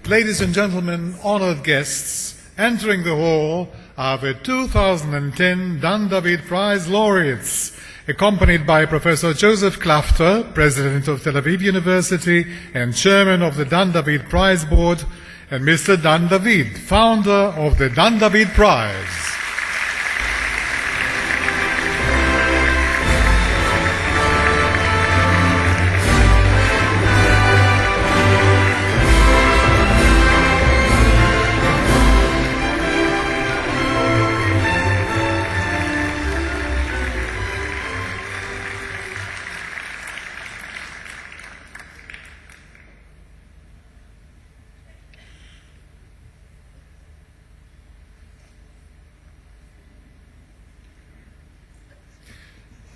Ladies and gentlemen, honored guests, entering the hall are the 2010 Dan David Prize laureates, accompanied by Professor Joseph Klafter, President of Tel Aviv University and Chairman of the Dan David Prize Board, and Mr. Dan David, founder of the Dan David Prize.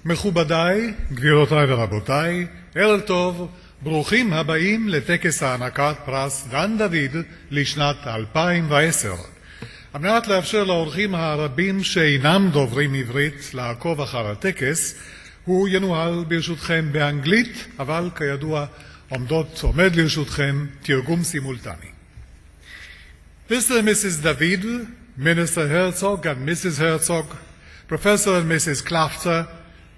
מכובדיי, גבירותיי ורבותיי, ערב טוב, ברוכים הבאים לטקס הענקת פרס דן דוד לשנת 2010. על מנת לאפשר לאורחים הרבים שאינם דוברים עברית לעקוב אחר הטקס, הוא ינוהל ברשותכם באנגלית, אבל כידוע עומד לרשותכם תרגום סימולטני. Mr. and Mrs. David, Minister Herzog and Mrs. Herzog, Professor and Mrs. Klafter,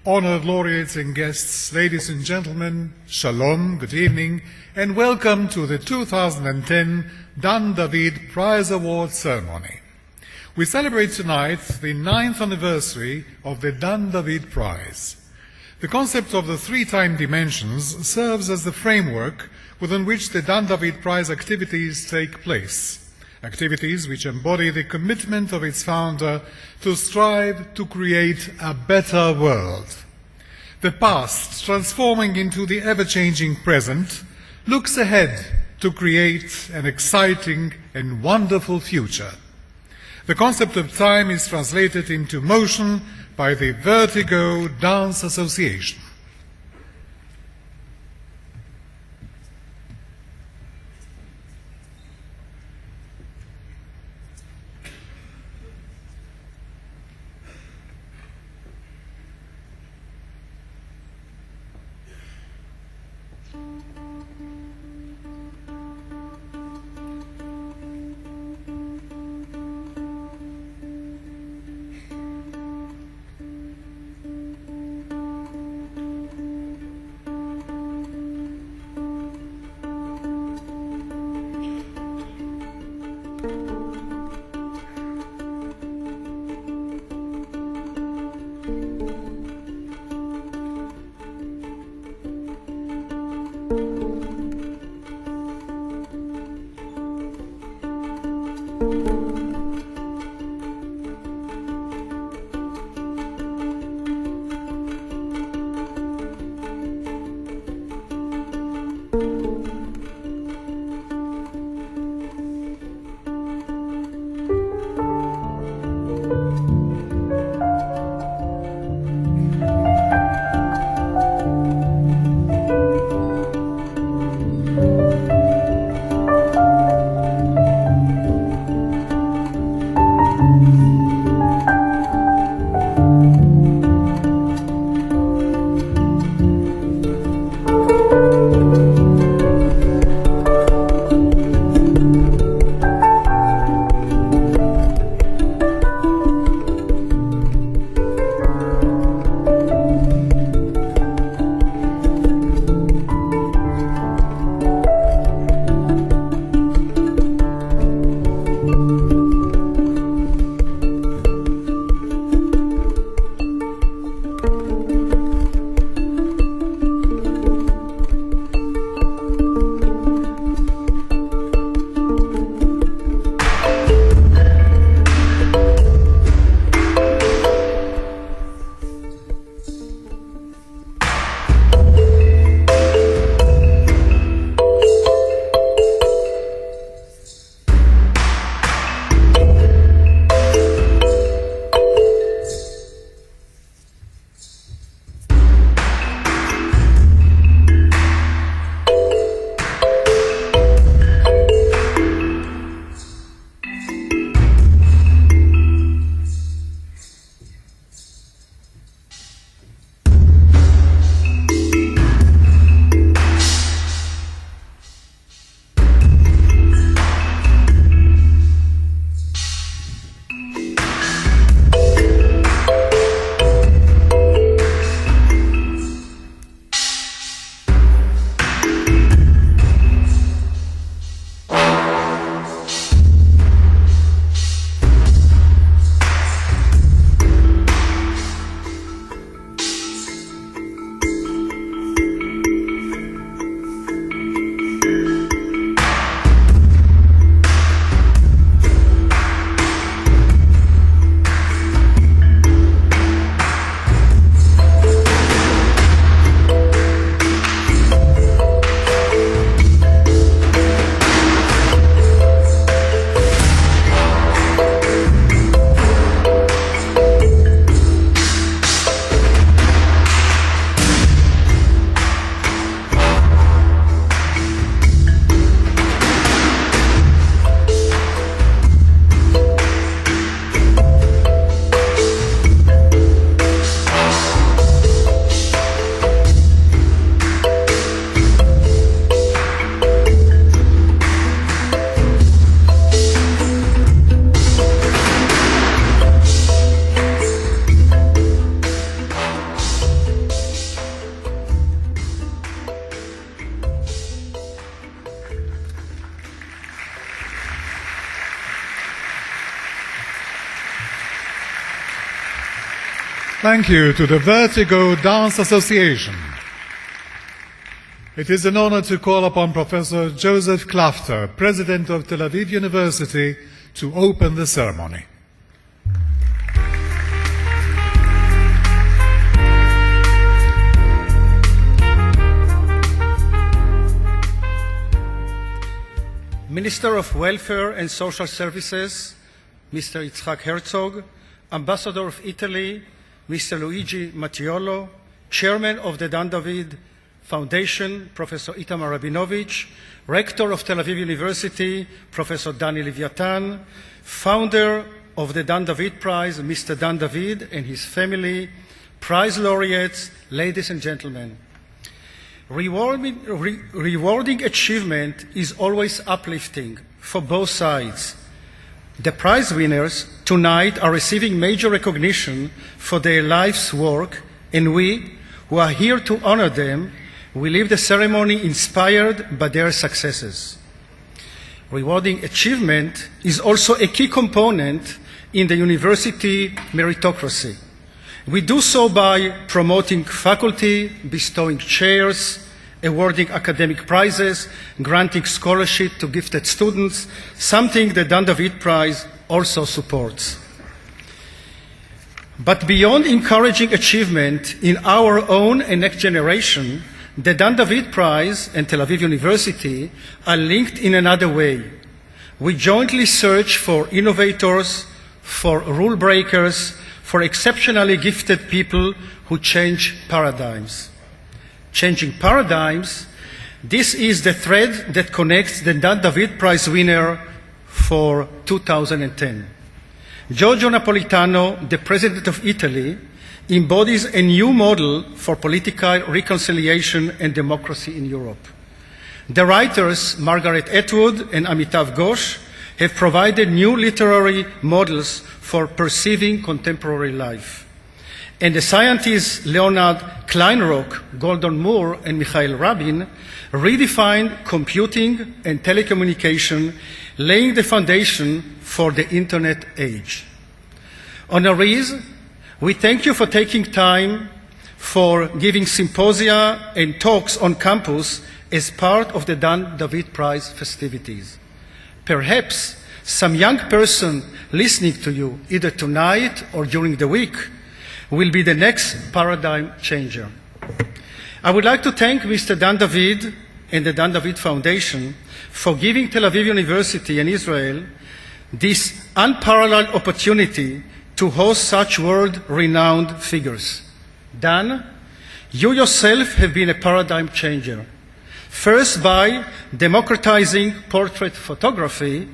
honored laureates and guests, ladies and gentlemen, shalom, good evening, and welcome to the 2010 Dan David Prize Award ceremony. We celebrate tonight the 9th anniversary of the Dan David Prize. The concept of the three-time dimensions serves as the framework within which the Dan David Prize activities take place. Activities which embody the commitment of its founder to strive to create a better world. The past, transforming into the ever-changing present, looks ahead to create an exciting and wonderful future. The concept of time is translated into motion by the Vertigo Dance Association. Thank you to the Vertigo Dance Association. It is an honor to call upon Professor Joseph Klafter, President of Tel Aviv University, to open the ceremony. Minister of Welfare and Social Services, Mr. Yitzhak Herzog, Ambassador of Italy, Mr. Luigi Mattiolo, Chairman of the Dan David Foundation, Professor Itamar Rabinovich, Rector of Tel Aviv University, Professor Dani Leviatan, Founder of the Dan David Prize, Mr. Dan David and his family, Prize laureates, ladies and gentlemen. Rewarding achievement is always uplifting for both sides. The prize winners tonight are receiving major recognition for their life's work, and we, who are here to honor them, will leave the ceremony inspired by their successes. Rewarding achievement is also a key component in the university meritocracy. We do so by promoting faculty, bestowing chairs, awarding academic prizes, granting scholarship to gifted students, something the Dan David Prize also supports. But beyond encouraging achievement in our own and next generation, the Dan David Prize and Tel Aviv University are linked in another way. We jointly search for innovators, for rule breakers, for exceptionally gifted people who change paradigms. Changing paradigms, this is the thread that connects the Dan David Prize winner for 2010. Giorgio Napolitano, the President of Italy, embodies a new model for political reconciliation and democracy in Europe. The writers Margaret Atwood and Amitav Ghosh have provided new literary models for perceiving contemporary life. And the scientists Leonard Kleinrock, Gordon Moore, and Mikhail Rabin redefined computing and telecommunication, laying the foundation for the internet age. Honorees, we thank you for taking time for giving symposia and talks on campus as part of the Dan David Prize festivities. Perhaps some young person listening to you, either tonight or during the week, will be the next paradigm changer. I would like to thank Mr. Dan David and the Dan David Foundation for giving Tel Aviv University and Israel this unparalleled opportunity to host such world-renowned figures. Dan, you yourself have been a paradigm changer. First by democratizing portrait photography,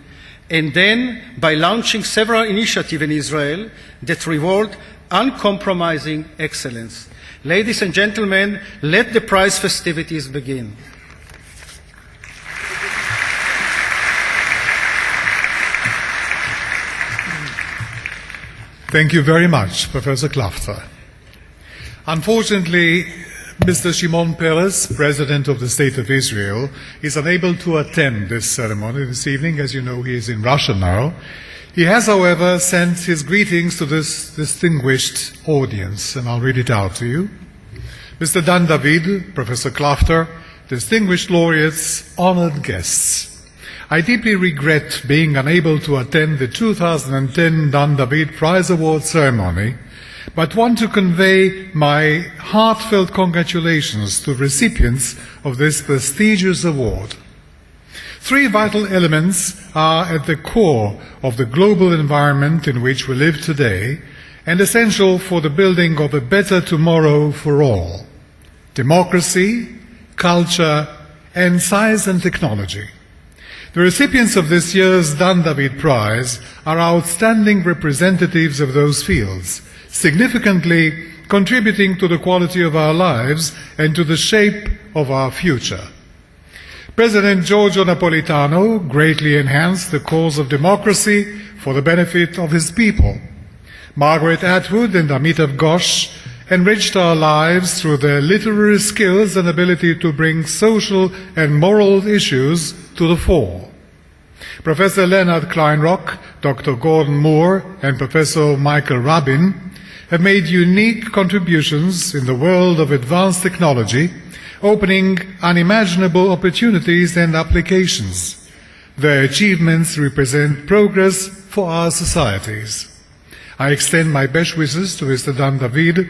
and then by launching several initiatives in Israel that reward uncompromising excellence. Ladies and gentlemen, let the prize festivities begin. Thank you very much, Professor Klafter. Unfortunately, Mr. Shimon Peres, President of the State of Israel, is unable to attend this ceremony this evening. As you know, he is in Russia now. He has, however, sent his greetings to this distinguished audience, and I'll read it out to you. Mr. Dan David, Professor Klafter, distinguished laureates, honored guests. I deeply regret being unable to attend the 2010 Dan David Prize Award ceremony, but want to convey my heartfelt congratulations to recipients of this prestigious award. Three vital elements are at the core of the global environment in which we live today and essential for the building of a better tomorrow for all: democracy, culture, and science and technology. The recipients of this year's Dan David Prize are outstanding representatives of those fields, significantly contributing to the quality of our lives and to the shape of our future. President Giorgio Napolitano greatly enhanced the cause of democracy for the benefit of his people. Margaret Atwood and Amitav Ghosh enriched our lives through their literary skills and ability to bring social and moral issues to the fore. Professor Leonard Kleinrock, Dr. Gordon Moore, and Professor Michael Rabin have made unique contributions in the world of advanced technology, opening unimaginable opportunities and applications. Their achievements represent progress for our societies. I extend my best wishes to Mr. Dan David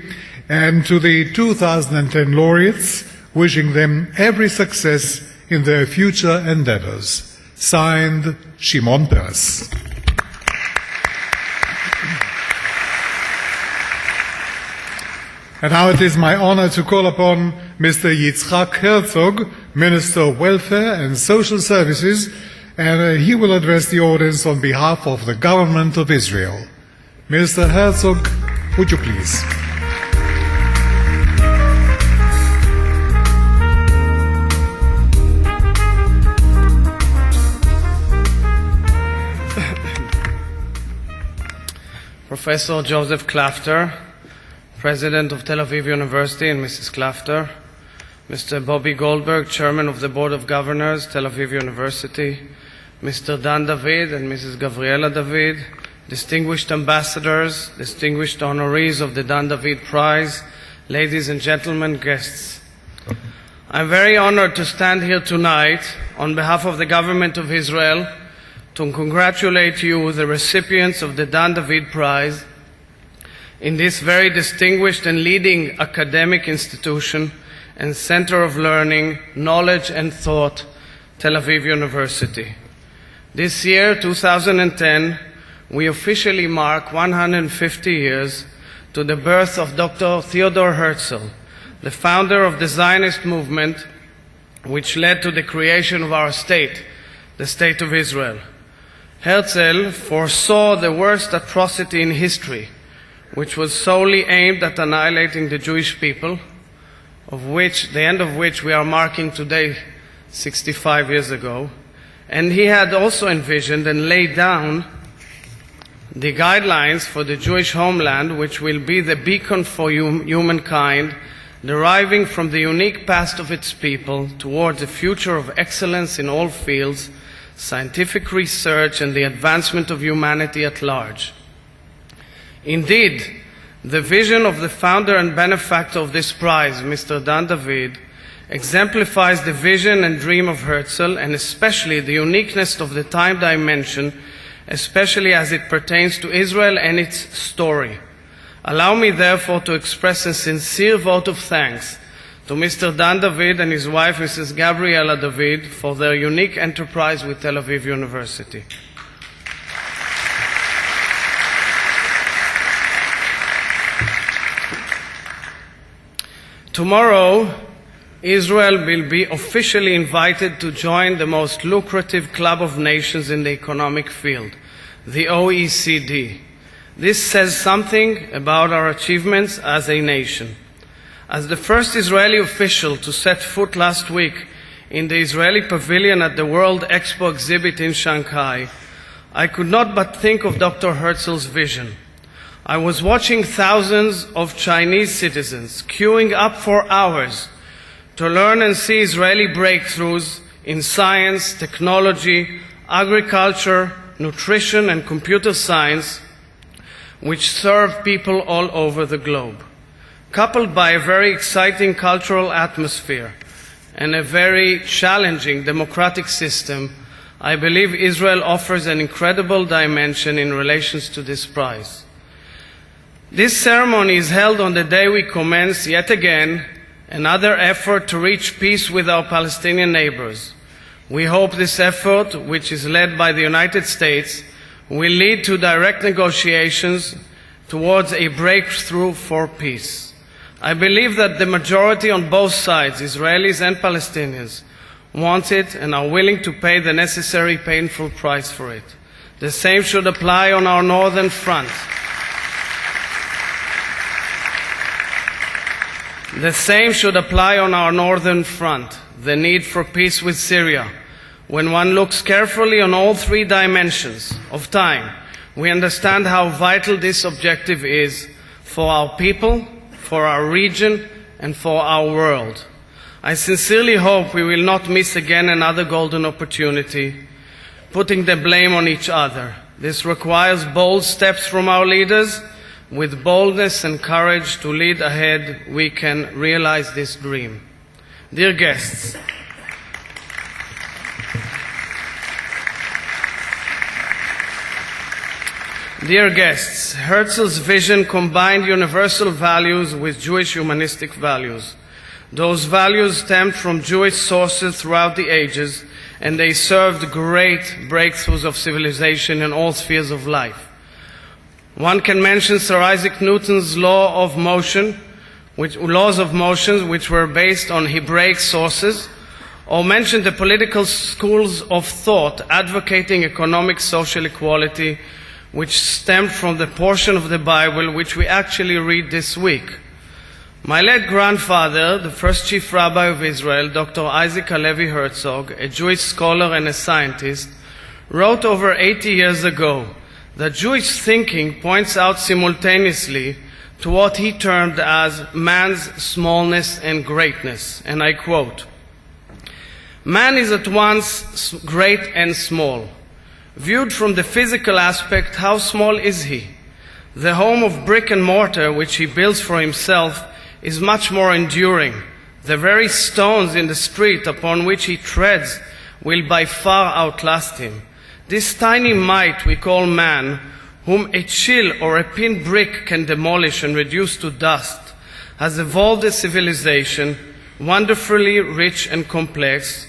and to the 2010 laureates, wishing them every success in their future endeavors. Signed, Shimon Peres. And now it is my honor to call upon Mr. Yitzhak Herzog, Minister of Welfare and Social Services, and he will address the audience on behalf of the Government of Israel. Minister Herzog, would you please? Professor Joseph Klafter, President of Tel Aviv University, and Mrs. Klafter, Mr. Bobby Goldberg, Chairman of the Board of Governors, Tel Aviv University, Mr. Dan David and Mrs. Gavriela David, distinguished ambassadors, distinguished honorees of the Dan David Prize, ladies and gentlemen, guests. I'm very honored to stand here tonight on behalf of the Government of Israel to congratulate you, the recipients of the Dan David Prize, in this very distinguished and leading academic institution and center of learning, knowledge and thought, Tel Aviv University. This year, 2010, we officially mark 150 years to the birth of Dr. Theodor Herzl, the founder of the Zionist movement, which led to the creation of our state, the State of Israel. Herzl foresaw the worst atrocity in history, which was solely aimed at annihilating the Jewish people, the end of which we are marking today, 65 years ago. And he had also envisioned and laid down the guidelines for the Jewish homeland, which will be the beacon for humankind, deriving from the unique past of its people towards a future of excellence in all fields, scientific research, and the advancement of humanity at large. Indeed, the vision of the founder and benefactor of this prize, Mr. Dan David, exemplifies the vision and dream of Herzl, and especially the uniqueness of the time dimension, especially as it pertains to Israel and its story. Allow me, therefore, to express a sincere vote of thanks to Mr. Dan David and his wife, Mrs. Gabriela David, for their unique enterprise with Tel Aviv University. Tomorrow, Israel will be officially invited to join the most lucrative club of nations in the economic field, the OECD. This says something about our achievements as a nation. As the first Israeli official to set foot last week in the Israeli pavilion at the World Expo exhibit in Shanghai, I could not but think of Dr. Herzl's vision. I was watching thousands of Chinese citizens queuing up for hours to learn and see Israeli breakthroughs in science, technology, agriculture, nutrition, and computer science, which serve people all over the globe. Coupled by a very exciting cultural atmosphere and a very challenging democratic system, I believe Israel offers an incredible dimension in relation to this prize. This ceremony is held on the day we commence, yet again, another effort to reach peace with our Palestinian neighbors. We hope this effort, which is led by the United States, will lead to direct negotiations towards a breakthrough for peace. I believe that the majority on both sides, Israelis and Palestinians, want it and are willing to pay the necessary painful price for it. The same should apply on our northern front. The same should apply on our northern front, the need for peace with Syria. When one looks carefully on all three dimensions of time, we understand how vital this objective is for our people, for our region, and for our world. I sincerely hope we will not miss again another golden opportunity, putting the blame on each other. This requires bold steps from our leaders, with boldness and courage to lead ahead, we can realize this dream. Dear guests, Herzl's vision combined universal values with Jewish humanistic values. Those values stemmed from Jewish sources throughout the ages, and they served great breakthroughs of civilization in all spheres of life. One can mention Sir Isaac Newton's laws of motion, which were based on Hebraic sources, or mention the political schools of thought advocating economic social equality, which stemmed from the portion of the Bible which we actually read this week. My late grandfather, the first chief rabbi of Israel, Dr. Isaac Halevi Herzog, a Jewish scholar and a scientist, wrote over 80 years ago that Jewish thinking points out simultaneously to what he termed as man's smallness and greatness. And I quote, "Man is at once great and small. Viewed from the physical aspect, how small is he? The home of brick and mortar which he builds for himself is much more enduring. The very stones in the street upon which he treads will by far outlast him. This tiny mite we call man, whom a chill or a pin brick can demolish and reduce to dust, has evolved a civilization wonderfully rich and complex,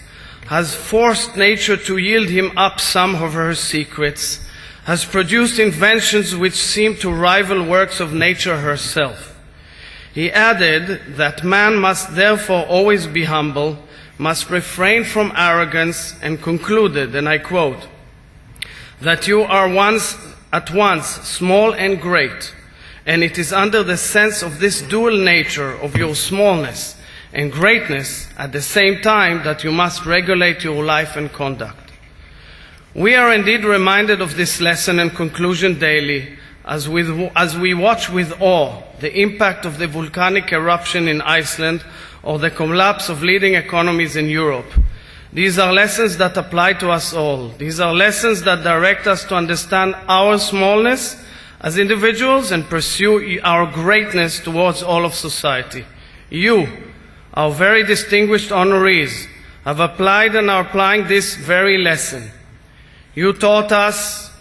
has forced nature to yield him up some of her secrets, has produced inventions which seem to rival works of nature herself." He added that man must therefore always be humble, must refrain from arrogance, and concluded, and I quote, "that you are at once small and great, and it is under the sense of this dual nature of your smallness and greatness at the same time that you must regulate your life and conduct." We are indeed reminded of this lesson and conclusion daily as we watch with awe the impact of the volcanic eruption in Iceland or the collapse of leading economies in Europe. These are lessons that apply to us all. These are lessons that direct us to understand our smallness as individuals and pursue our greatness towards all of society. You, our very distinguished honorees, have applied and are applying this very lesson. You taught us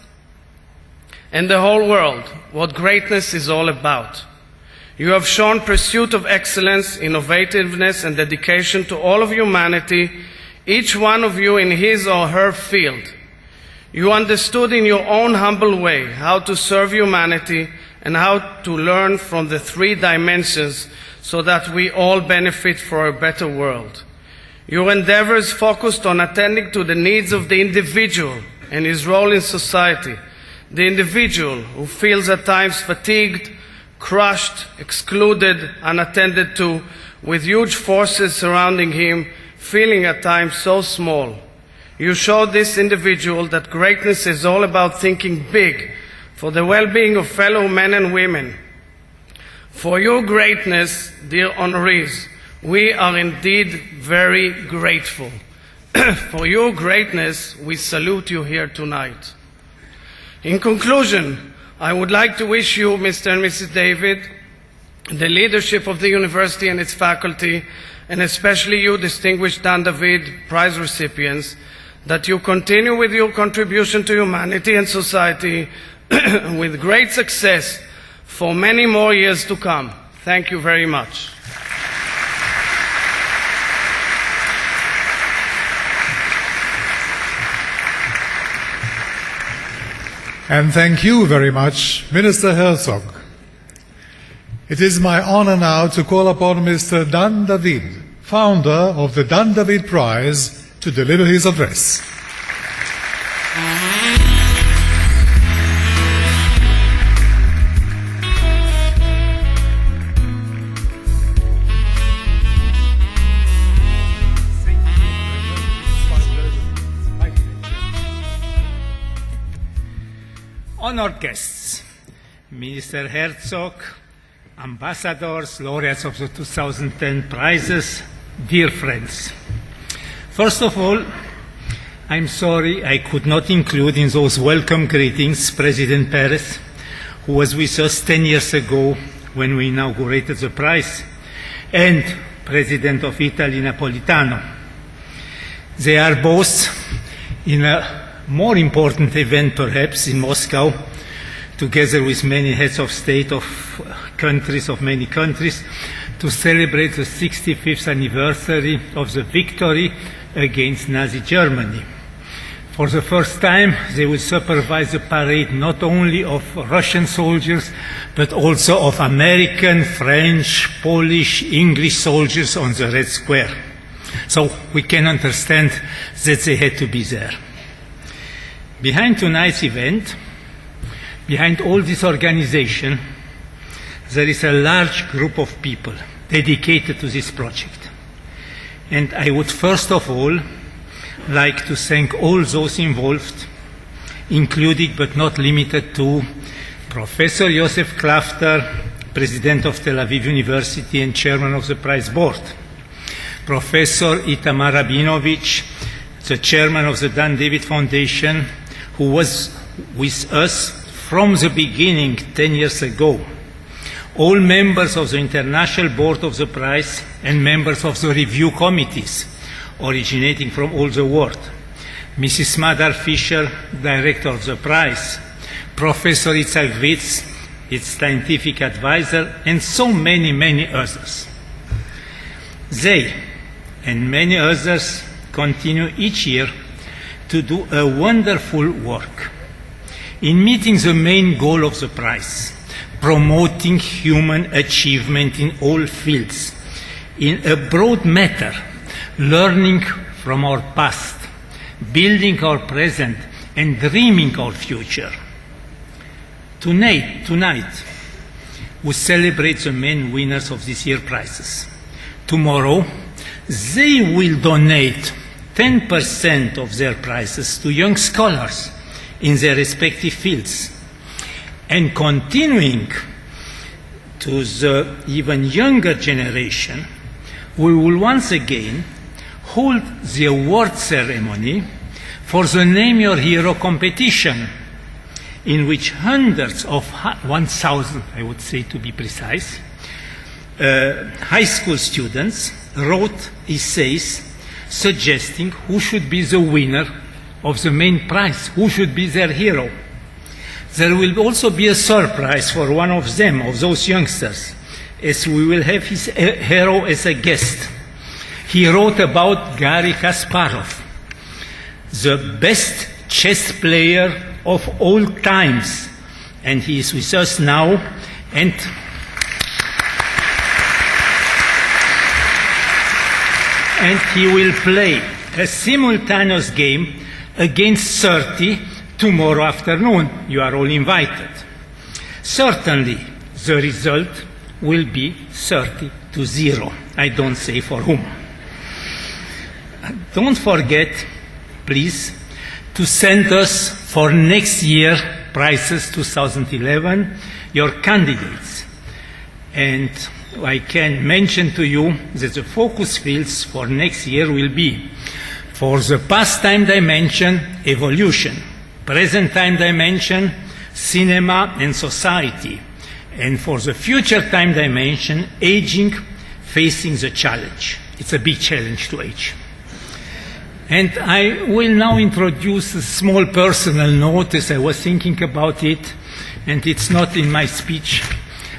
and the whole world what greatness is all about. You have shown pursuit of excellence, innovativeness, and dedication to all of humanity, each one of you in his or her field. You understood in your own humble way how to serve humanity and how to learn from the three dimensions so that we all benefit from a better world. Your endeavors focused on attending to the needs of the individual and his role in society, the individual who feels at times fatigued, crushed, excluded, unattended to, with huge forces surrounding him, feeling at times so small. You showed this individual that greatness is all about thinking big for the well-being of fellow men and women. For your greatness, dear honorees, we are indeed very grateful. For your greatness, we salute you here tonight. In conclusion, I would like to wish you, Mr. and Mrs. David, the leadership of the university and its faculty, and especially you, distinguished Dan David Prize recipients, that you continue with your contribution to humanity and society with great success for many more years to come. Thank you very much. And thank you very much, Minister Herzog. It is my honor now to call upon Mr. Dan David, founder of the Dan David Prize, to deliver his address. Honored guests, Minister Herzog, ambassadors, laureates of the 2010 prizes, dear friends. First of all, I'm sorry I could not include in those welcome greetings President Peres, who was with us 10 years ago when we inaugurated the prize, and President of Italy, Napolitano. They are both in a more important event, perhaps, in Moscow, together with many heads of state of many countries, to celebrate the 65th anniversary of the victory against Nazi Germany. For the first time, they will supervise the parade not only of Russian soldiers, but also of American, French, Polish, English soldiers on the Red Square. So we can understand that they had to be there. Behind tonight's event, behind all this organization, there is a large group of people dedicated to this project. And I would first of all like to thank all those involved, including but not limited to Professor Josef Klafter, President of Tel Aviv University and Chairman of the Prize Board, Professor Itamar Rabinovich, the Chairman of the Dan David Foundation, who was with us from the beginning 10 years ago, all members of the International Board of the Prize and members of the review committees originating from all the world, Mrs. Madar Fisher, Director of the Prize, Professor Itzhak Witz, its scientific advisor, and so many, many others. They and many others continue each year to do a wonderful work in meeting the main goal of the prize, promoting human achievement in all fields, in a broad matter, learning from our past, building our present, and dreaming our future. Tonight, we celebrate the main winners of this year's prizes. Tomorrow, they will donate 10% of their prizes to young scholars in their respective fields. And continuing to the even younger generation, we will once again hold the award ceremony for the Name Your Hero competition, in which hundreds of 1,000, I would say to be precise, high school students wrote essays suggesting who should be the winner of the main prize, who should be their hero. There will also be a surprise for one of them, of those youngsters, as we will have his hero as a guest. He wrote about Garry Kasparov, the best chess player of all times, and he is with us now, and he will play a simultaneous game against 30 tomorrow afternoon. You are all invited. Certainly, the result will be 30-0. I don't say for whom. Don't forget, please, to send us for next year prizes 2011, your candidates. And I can mention to you that the focus fields for next year will be, for the past time dimension, evolution, present time dimension, cinema and society, and for the future time dimension, aging, facing the challenge. It's a big challenge to age. And I will now introduce a small personal note as I was thinking about it, and it's not in my speech.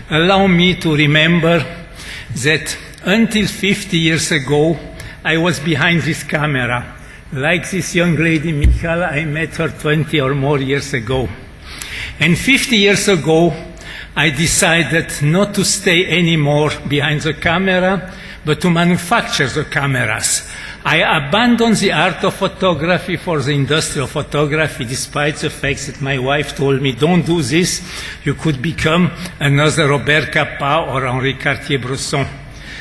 Allow me to remember that until 50 years ago, I was behind this camera. Like this young lady, Michal, I met her 20 or more years ago. And 50 years ago, I decided not to stay anymore behind the camera, but to manufacture the cameras. I abandoned the art of photography for the industry of photography, despite the fact that my wife told me, don't do this, you could become another Robert Capa or Henri Cartier-Bresson.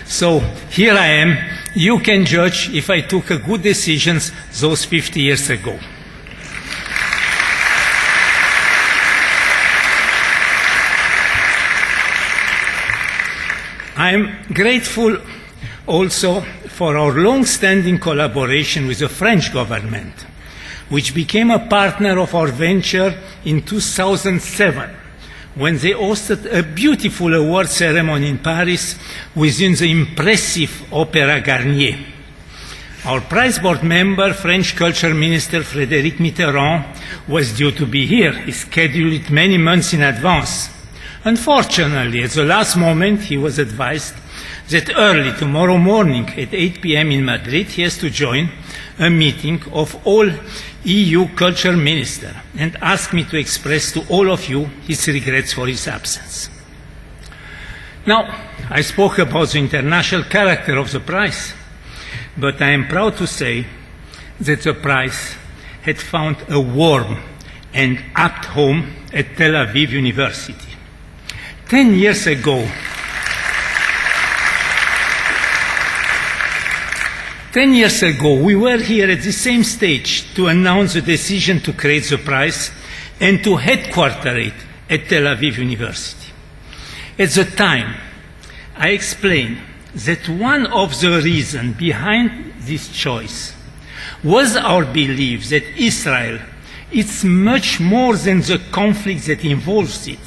So here I am. You can judge if I took a good decisions those 50 years ago. I'm grateful also for our long-standing collaboration with the French government, which became a partner of our venture in 2007, when they hosted a beautiful award ceremony in Paris within the impressive Opéra Garnier. Our prize board member, French Culture Minister Frédéric Mitterrand, was due to be here. He scheduled it many months in advance. Unfortunately, at the last moment, he was advised that early tomorrow morning at 8 p.m. in Madrid, he has to join a meeting of all EU culture ministers and asked me to express to all of you his regrets for his absence. Now, I spoke about the international character of the prize, but I am proud to say that the prize had found a warm and apt home at Tel Aviv University. 10 years ago, 10 years ago, we were here at the same stage to announce the decision to create the prize and to headquarter it at Tel Aviv University. At the time, I explained that one of the reasons behind this choice was our belief that Israel is much more than the conflict that involves it,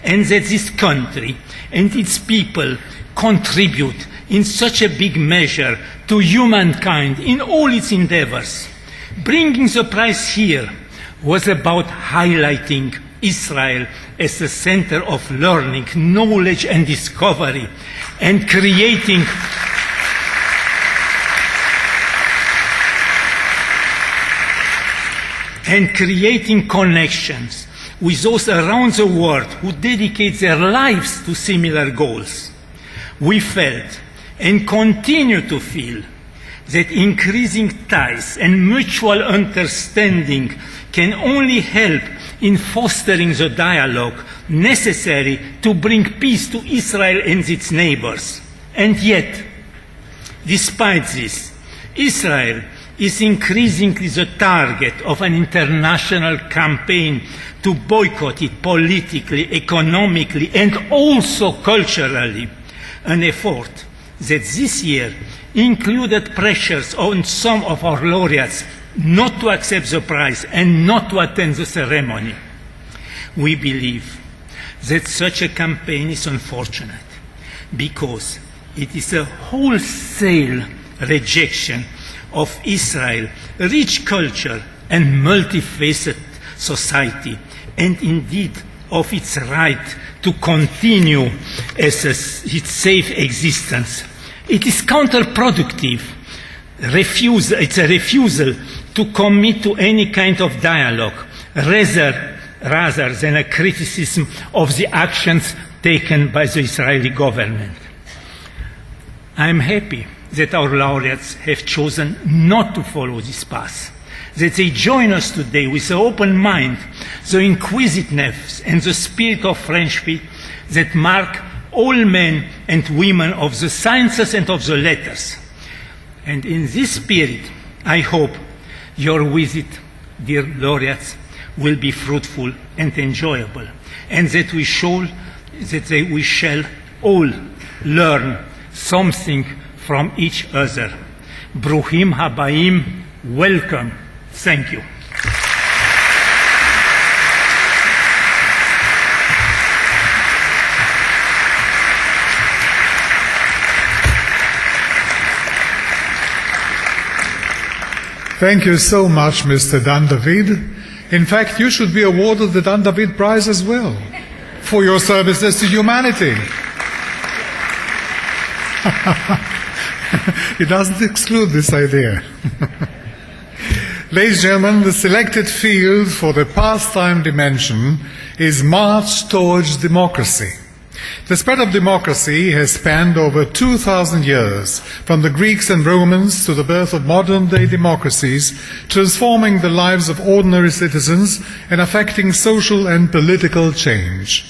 and that this country and its people contribute in such a big measure to humankind in all its endeavors. Bringing the prize here was about highlighting Israel as a center of learning, knowledge and discovery, and creating connections with those around the world who dedicate their lives to similar goals. We felt and continue to feel that increasing ties and mutual understanding can only help in fostering the dialogue necessary to bring peace to Israel and its neighbors. And yet, despite this, Israel is increasingly the target of an international campaign to boycott it politically, economically, and also culturally, an effort that this year included pressures on some of our laureates not to accept the prize and not to attend the ceremony. We believe that such a campaign is unfortunate because it is a wholesale rejection of Israel's rich culture and multifaceted society, and indeed of its right to continue as its safe existence. It is counterproductive. It's a refusal to commit to any kind of dialogue, rather than a criticism of the actions taken by the Israeli government. I am happy that our laureates have chosen not to follow this path, that they join us today with an open mind, the inquisitiveness and the spirit of friendship that mark all men and women of the sciences and of the letters. And in this spirit, I hope your visit, dear laureates, will be fruitful and enjoyable, and that we shall all learn something from each other. Bruchim habayim, welcome. Thank you. Thank you so much, Mr. Dan David. In fact, you should be awarded the Dan David Prize as well for your services to humanity. He doesn't exclude this idea. Ladies and gentlemen, the selected field for the pastime dimension is March Towards Democracy. The spread of democracy has spanned over 2,000 years, from the Greeks and Romans to the birth of modern-day democracies, transforming the lives of ordinary citizens and affecting social and political change.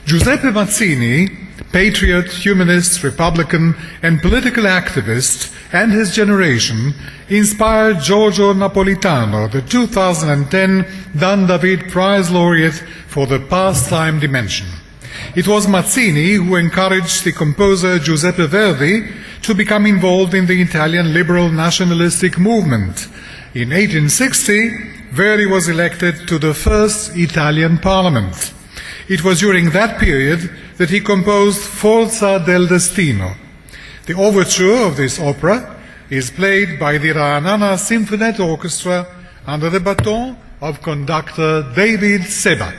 Giuseppe Mazzini, patriot, humanist, Republican, and political activist, and his generation, inspired Giorgio Napolitano, the 2010 Dan David Prize laureate for the pastime dimension. It was Mazzini who encouraged the composer Giuseppe Verdi to become involved in the Italian liberal nationalistic movement. In 1860, Verdi was elected to the first Italian parliament. It was during that period that he composed Forza del Destino. The overture of this opera is played by the Ra'anana Symphony Orchestra under the baton of conductor David Seba.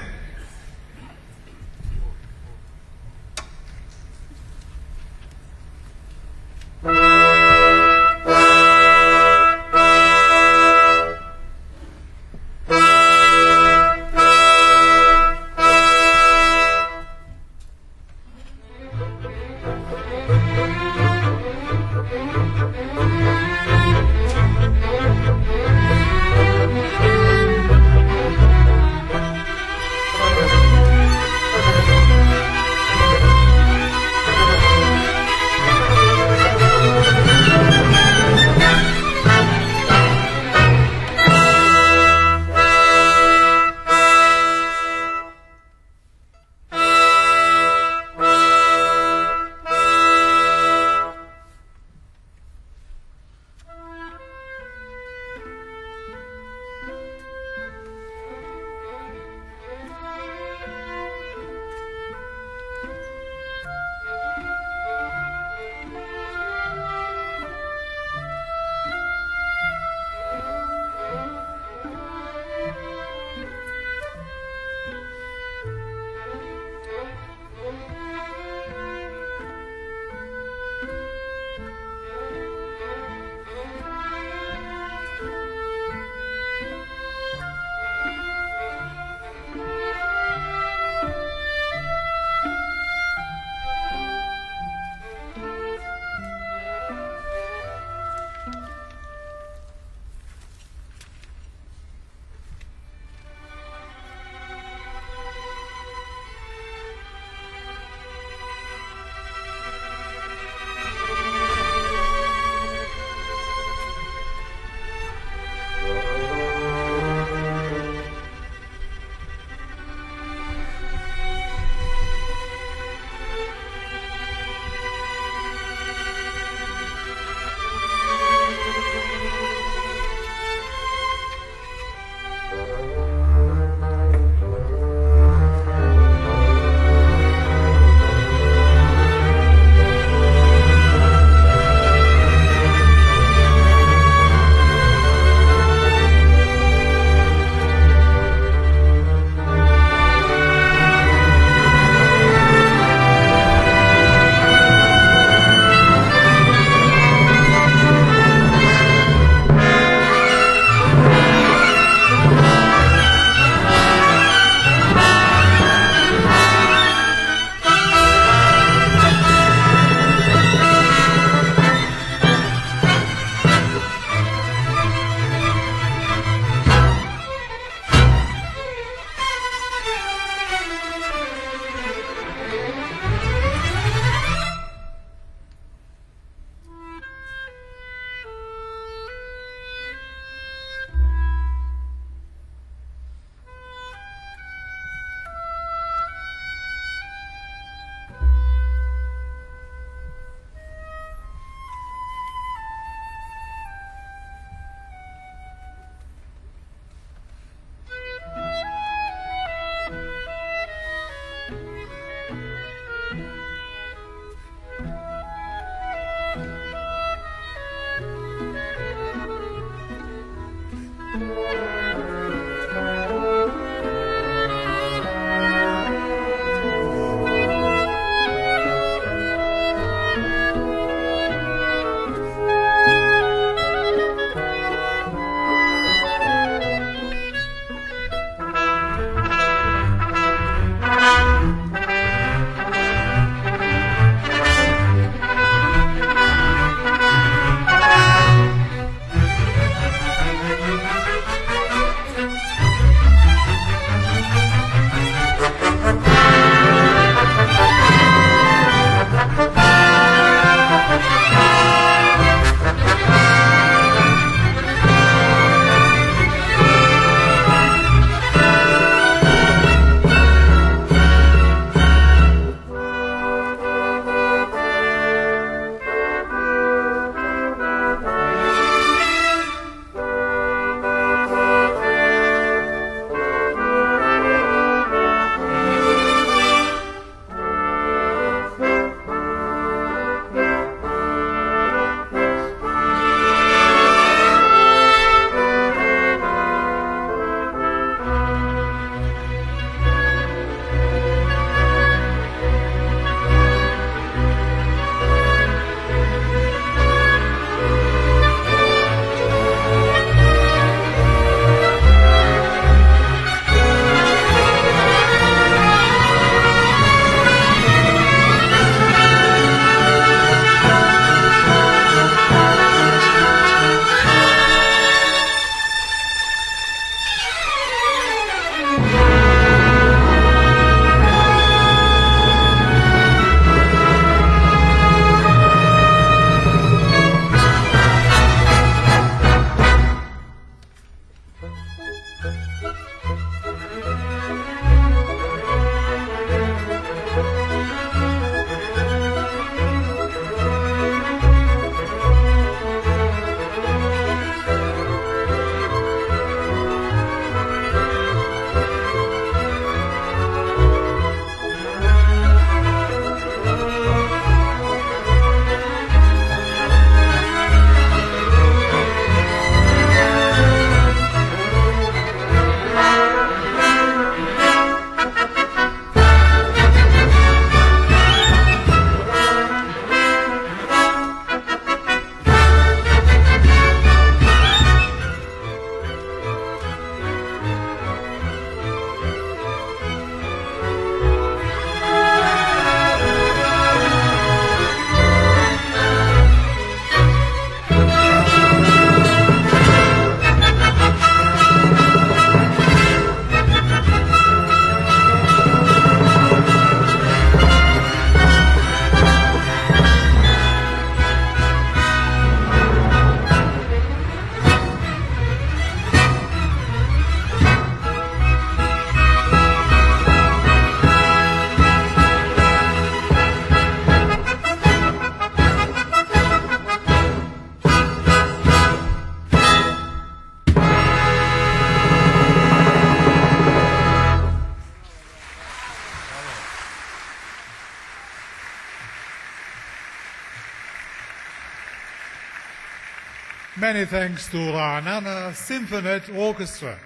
Many thanks to Ra'anana Symphonet Orchestra.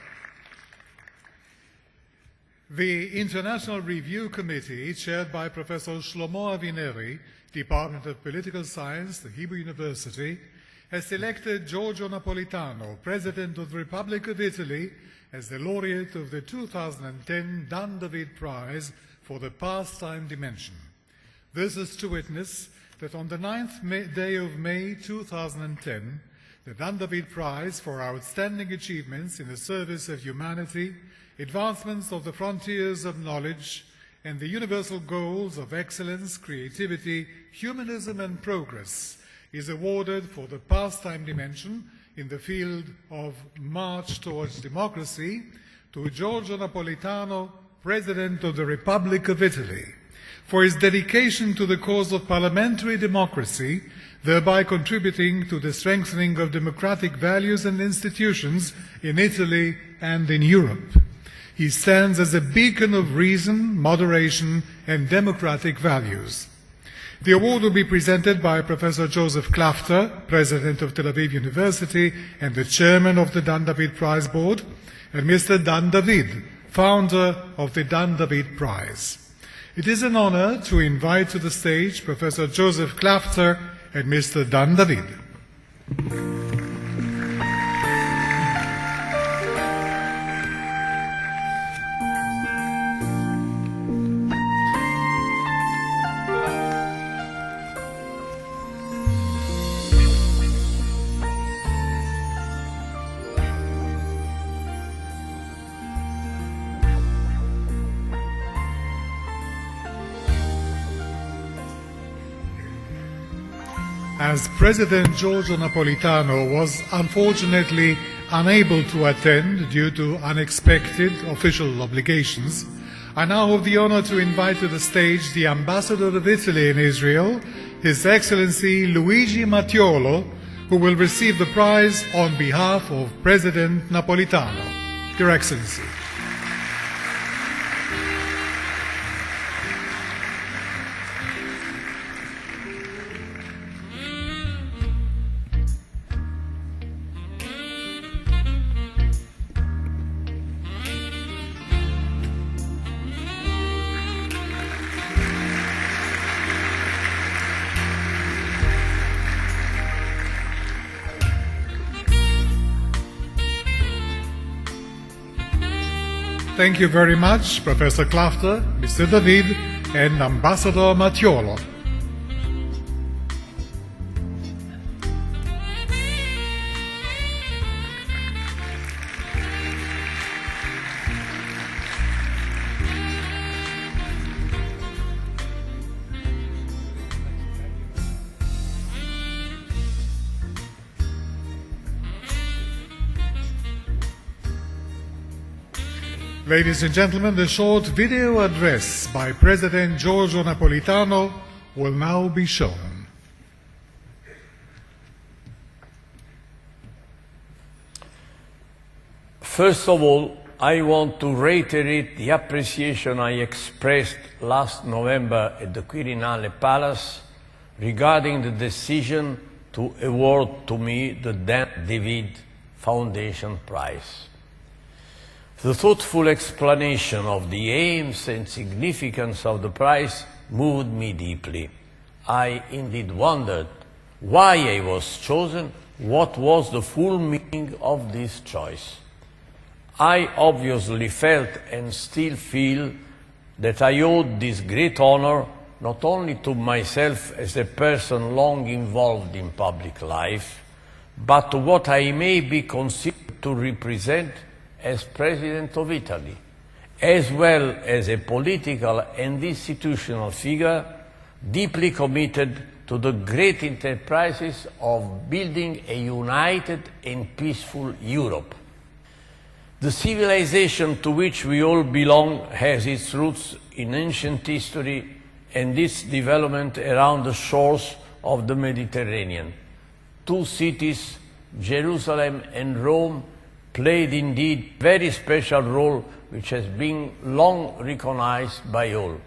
The International Review Committee, chaired by Professor Shlomo Avineri, Department of Political Science, the Hebrew University, has selected Giorgio Napolitano, President of the Republic of Italy, as the laureate of the 2010 Dan David Prize for the Pastime Dimension. This is to witness that on the 9th day of May 2010, the Dan David Prize for outstanding achievements in the service of humanity, advancements of the frontiers of knowledge, and the universal goals of excellence, creativity, humanism, and progress is awarded for the pastime dimension in the field of march towards democracy to Giorgio Napolitano, President of the Republic of Italy, for his dedication to the cause of parliamentary democracy, thereby contributing to the strengthening of democratic values and institutions in Italy and in Europe. He stands as a beacon of reason, moderation, and democratic values. The award will be presented by Professor Joseph Klafter, President of Tel Aviv University and the Chairman of the Dan David Prize Board, and Mr. Dan David, founder of the Dan David Prize. It is an honor to invite to the stage Professor Joseph Klafter and Mr. Dan David. As President Giorgio Napolitano was unfortunately unable to attend due to unexpected official obligations, I now have the honor to invite to the stage the Ambassador of Italy in Israel, His Excellency Luigi Mattiolo, who will receive the prize on behalf of President Napolitano. Your Excellency. Thank you very much, Professor Klafter, Mr. David, and Ambassador Mattiolo. Ladies and gentlemen, the short video address by President Giorgio Napolitano will now be shown. First of all, I want to reiterate the appreciation I expressed last November at the Quirinale Palace regarding the decision to award to me the Dan David Foundation Prize. The thoughtful explanation of the aims and significance of the prize moved me deeply. I indeed wondered why I was chosen, what was the full meaning of this choice. I obviously felt and still feel that I owed this great honor not only to myself as a person long involved in public life, but to what I may be considered to represent as President of Italy, as well as a political and institutional figure deeply committed to the great enterprises of building a united and peaceful Europe. The civilization to which we all belong has its roots in ancient history and its development around the shores of the Mediterranean. Two cities, Jerusalem and Rome, played indeed a very special role which has been long recognized by all.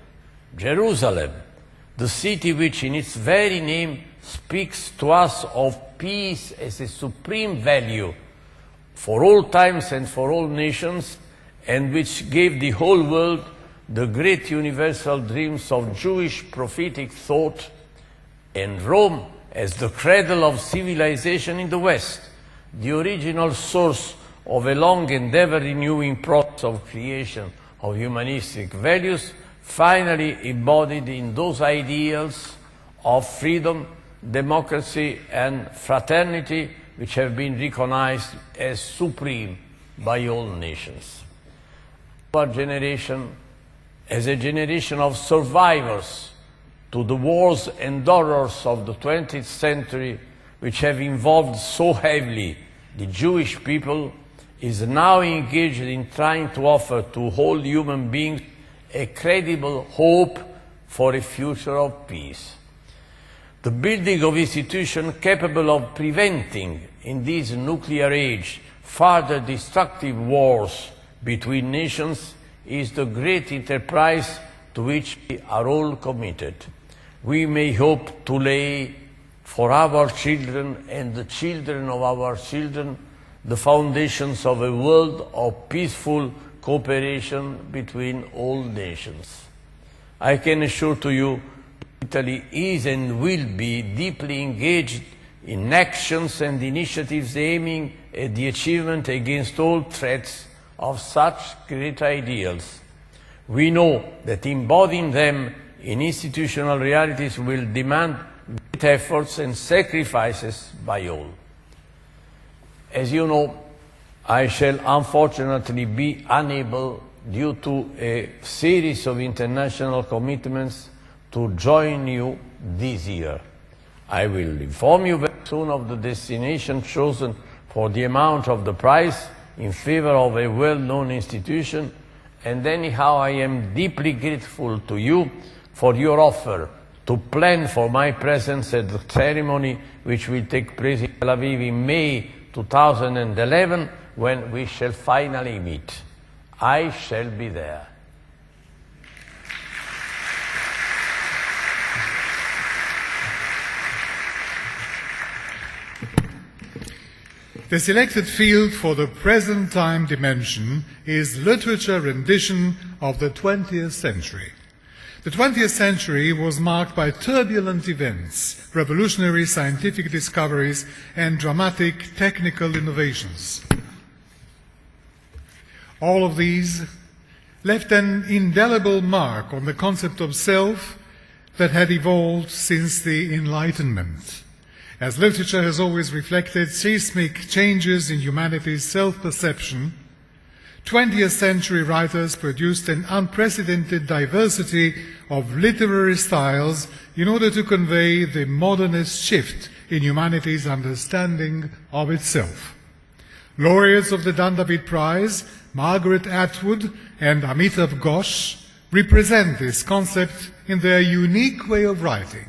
Jerusalem, the city which in its very name speaks to us of peace as a supreme value for all times and for all nations, and which gave the whole world the great universal dreams of Jewish prophetic thought, and Rome as the cradle of civilization in the West, the original source of a long and ever-renewing process of creation of humanistic values, finally embodied in those ideals of freedom, democracy and fraternity which have been recognized as supreme by all nations. Our generation, as a generation of survivors to the wars and horrors of the 20th century, which have involved so heavily the Jewish people, is now engaged in trying to offer to all human beings a credible hope for a future of peace. The building of institutions capable of preventing, in this nuclear age, further destructive wars between nations is the great enterprise to which we are all committed. We may hope to lay for our children and the children of our children the foundations of a world of peaceful cooperation between all nations. I can assure to you, Italy is and will be deeply engaged in actions and initiatives aiming at the achievement against all threats of such great ideals. We know that embodying them in institutional realities will demand great efforts and sacrifices by all. As you know, I shall unfortunately be unable, due to a series of international commitments, to join you this year. I will inform you very soon of the destination chosen for the amount of the prize in favor of a well-known institution, and anyhow I am deeply grateful to you for your offer to plan for my presence at the ceremony which will take place in Tel Aviv in May 2011, when we shall finally meet. I shall be there. The selected field for the present time dimension is literature rendition of the 20th century. The 20th century was marked by turbulent events, revolutionary scientific discoveries, and dramatic technical innovations. All of these left an indelible mark on the concept of self that had evolved since the Enlightenment. As literature has always reflected seismic changes in humanity's self-perception, 20th century writers produced an unprecedented diversity of literary styles in order to convey the modernist shift in humanity's understanding of itself. Laureates of the Dan David Prize, Margaret Atwood and Amitav Ghosh, represent this concept in their unique way of writing.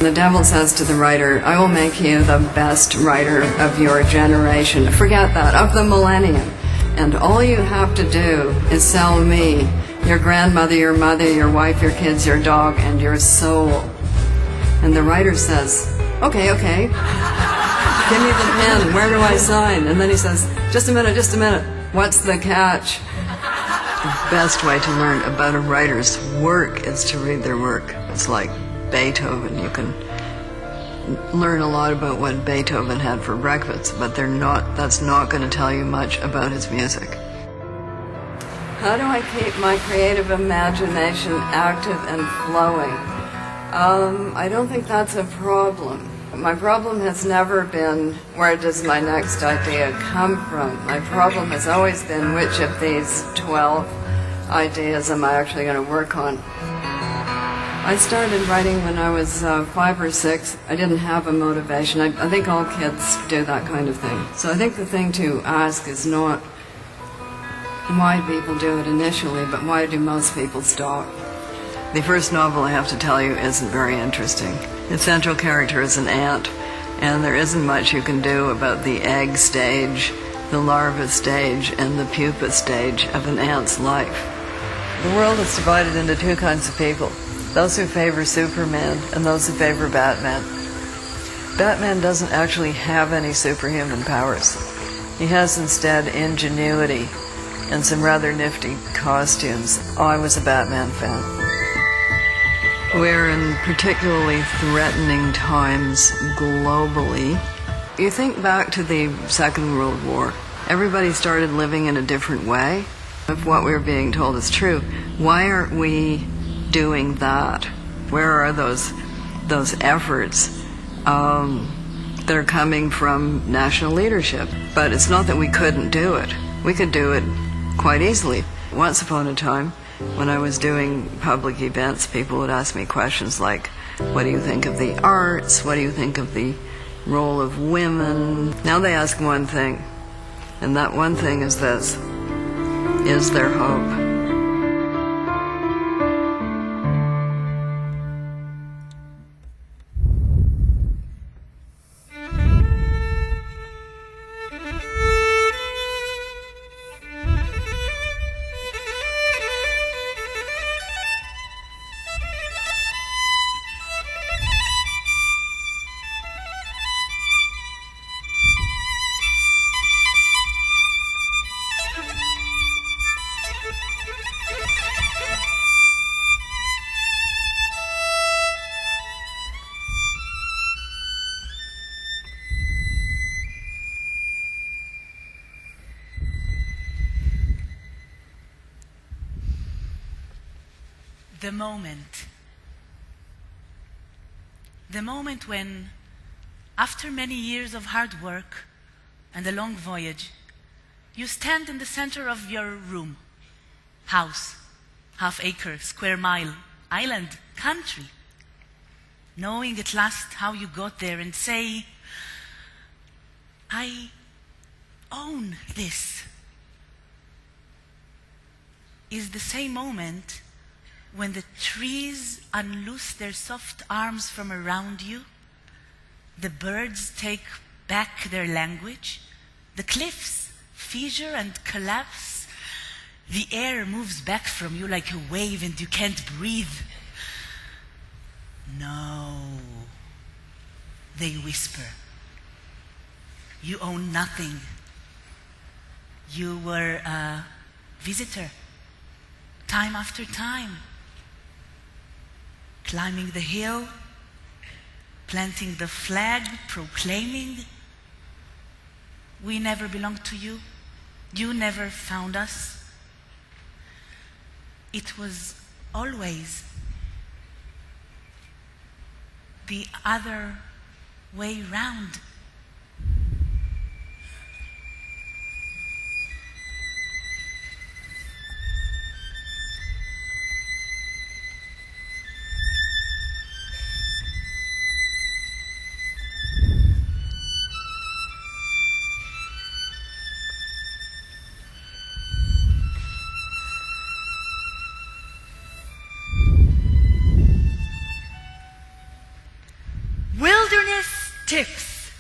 The devil says to the writer, I will make you the best writer of your generation. Forget that, of the millennium. And all you have to do is sell me, your grandmother, your mother, your wife, your kids, your dog, and your soul. And the writer says, okay. Give me the pen, where do I sign? And then he says, just a minute, what's the catch? The best way to learn about a writer's work is to read their work. It's like Beethoven. You can learn a lot about what Beethoven had for breakfast, but that's not going to tell you much about his music. How do I keep my creative imagination active and flowing? I don't think that's a problem. My problem has never been, where does my next idea come from? My problem has always been, which of these 12 ideas am I actually going to work on? I started writing when I was 5 or 6. I didn't have a motivation. I think all kids do that kind of thing. So I think the thing to ask is not why people do it initially, but why do most people stop? The first novel, I have to tell you, isn't very interesting. The central character is an ant, and there isn't much you can do about the egg stage, the larva stage, and the pupa stage of an ant's life. The world is divided into two kinds of people. those who favor Superman and those who favor Batman. Batman doesn't actually have any superhuman powers. He has instead ingenuity and some rather nifty costumes. Oh, I was a Batman fan. We're in particularly threatening times globally. You think back to the Second World War. Everybody started living in a different way. If what we're being told is true, why aren't we doing that? Where are those efforts that are coming from national leadership? But it's not that we couldn't do it. We could do it quite easily. Once upon a time, when I was doing public events, people would ask me questions like, what do you think of the arts? What do you think of the role of women? Now they ask one thing, and that one thing is this: is there hope? The moment. The moment when, after many years of hard work and a long voyage, you stand in the center of your room, house, half-acre, square mile, island, country, knowing at last how you got there, and say, I own this, is the same moment when the trees unloose their soft arms from around you, the birds take back their language, the cliffs fissure and collapse, the air moves back from you like a wave and you can't breathe. No, they whisper. You own nothing. You were a visitor, time after time, climbing the hill, planting the flag, proclaiming, we never belonged to you. You never found us. It was always the other way round. Tips.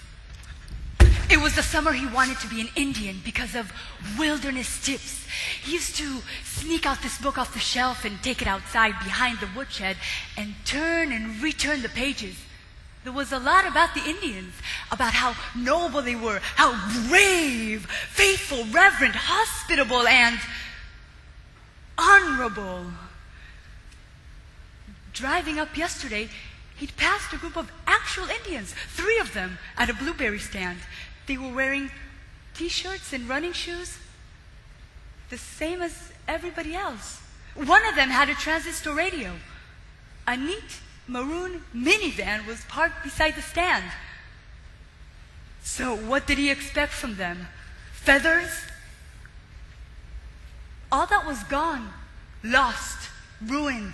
It was the summer he wanted to be an Indian because of wilderness tips. He used to sneak out this book off the shelf and take it outside behind the woodshed and turn and return the pages. There was a lot about the Indians, about how noble they were, how brave, faithful, reverent, hospitable, and honorable. Driving up yesterday, he'd passed a group of actual Indians, 3 of them, at a blueberry stand. They were wearing t-shirts and running shoes, the same as everybody else. One of them had a transistor radio. A neat maroon minivan was parked beside the stand. So what did he expect from them? Feathers? All that was gone, lost, ruined.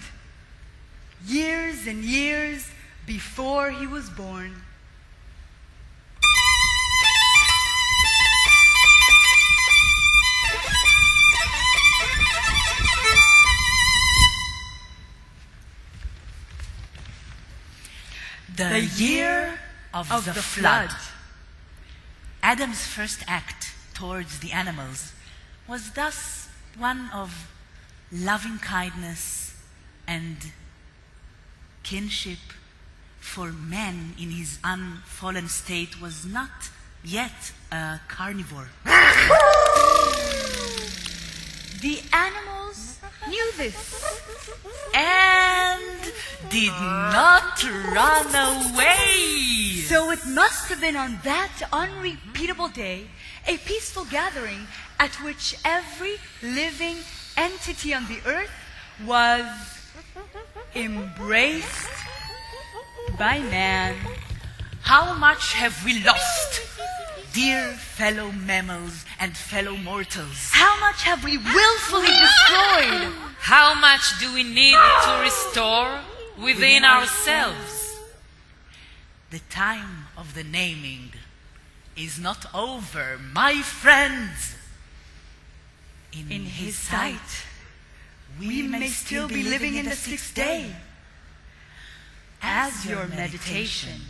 Years and years before he was born. The year of the flood. Adam's first act towards the animals was thus one of loving kindness and kinship for man in his unfallen state was not yet a carnivore. The animals knew this. And did not run away. So it must have been on that unrepeatable day, a peaceful gathering at which every living entity on the earth was embraced by man. How much have we lost, dear fellow mammals and fellow mortals? How much have we willfully destroyed? How much do we need to restore within ourselves? The time of the naming is not over, my friends. In his sight, we may still be living in the sixth day. As your meditation,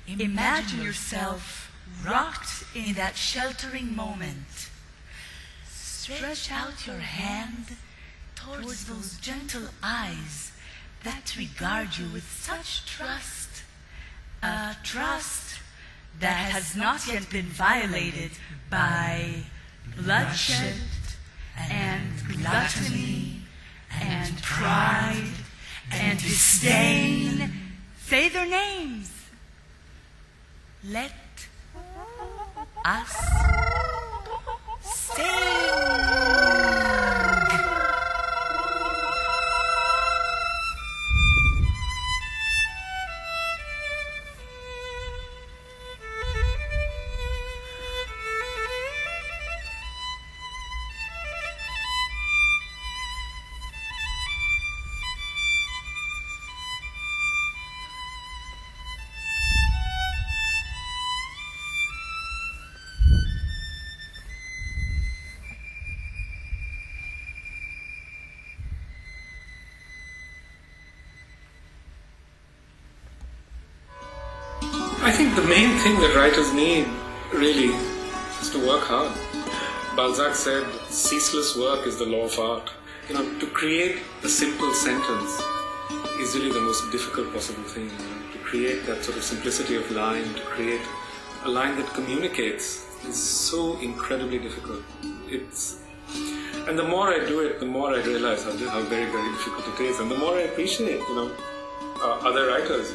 imagine yourself rocked in that sheltering moment. Stretch out your hand towards those gentle eyes that regard you with such trust, a trust that has not yet been violated by bloodshed and gluttony and pride and disdain. Say their names. Let us sing. I think the main thing that writers need, really, is to work hard. Balzac said, ceaseless work is the law of art. To create a simple sentence is really the most difficult possible thing. To create that sort of simplicity of line, to create a line that communicates is so incredibly difficult. And the more I do it, the more I realize how very, very difficult it is. And the more I appreciate, other writers.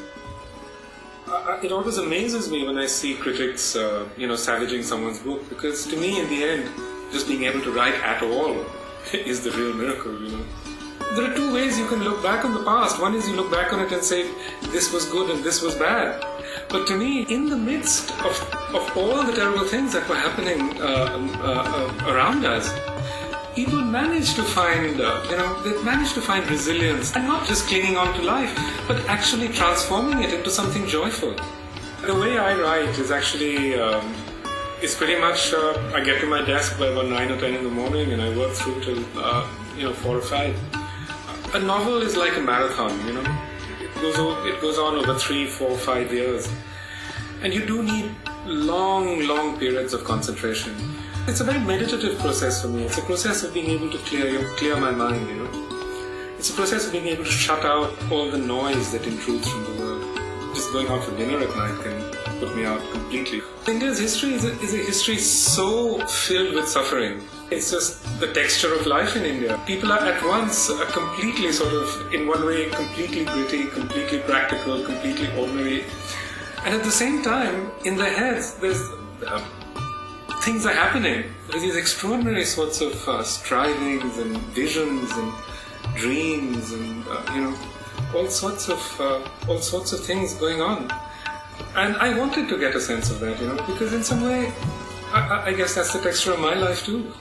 It always amazes me when I see critics, savaging someone's book, because to me, in the end, just being able to write at all is the real miracle, There are two ways you can look back on the past. One is you look back on it and say, this was good and this was bad. But to me, in the midst of all the terrible things that were happening around us, people managed to find, they managed to find resilience, and not just clinging on to life, but actually transforming it into something joyful. The way I write is actually, is pretty much, I get to my desk by about 9 or 10 in the morning, and I work through till, 4 or 5. A novel is like a marathon, It goes on over 3, 4, 5 years. And you do need long, long periods of concentration. It's a very meditative process for me. It's a process of being able to clear my mind, It's a process of being able to shut out all the noise that intrudes from the world. Just going out for dinner at night can put me out completely. India's history is a history so filled with suffering. It's just the texture of life in India. People are at once completely in one way, completely gritty, completely practical, completely ordinary. And at the same time, in their heads, there's things are happening. There's these extraordinary sorts of strivings and visions and dreams and all sorts of things going on. And I wanted to get a sense of that, because in some way, I guess that's the texture of my life too.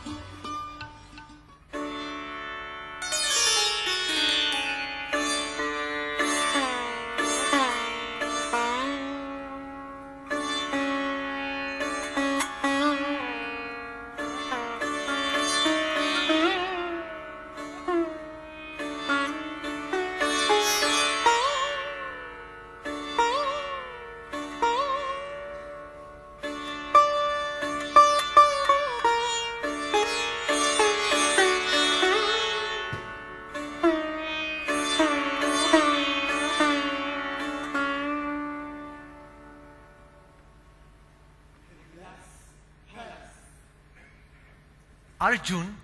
Arjun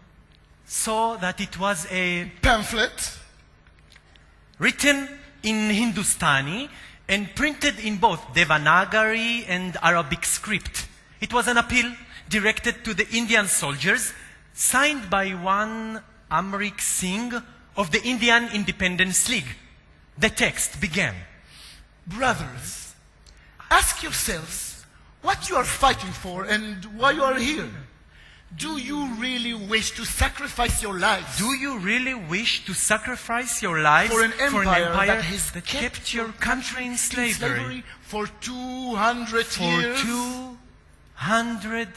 saw that it was a pamphlet written in Hindustani and printed in both Devanagari and Arabic script. It was an appeal directed to the Indian soldiers, signed by one Amrik Singh of the Indian Independence League. The text began, Brothers, ask yourselves what you are fighting for and why you are here. Do you really wish to sacrifice your lives? Do you really wish to sacrifice your lives for an empire that has has kept your country in slavery for 200 for years? 200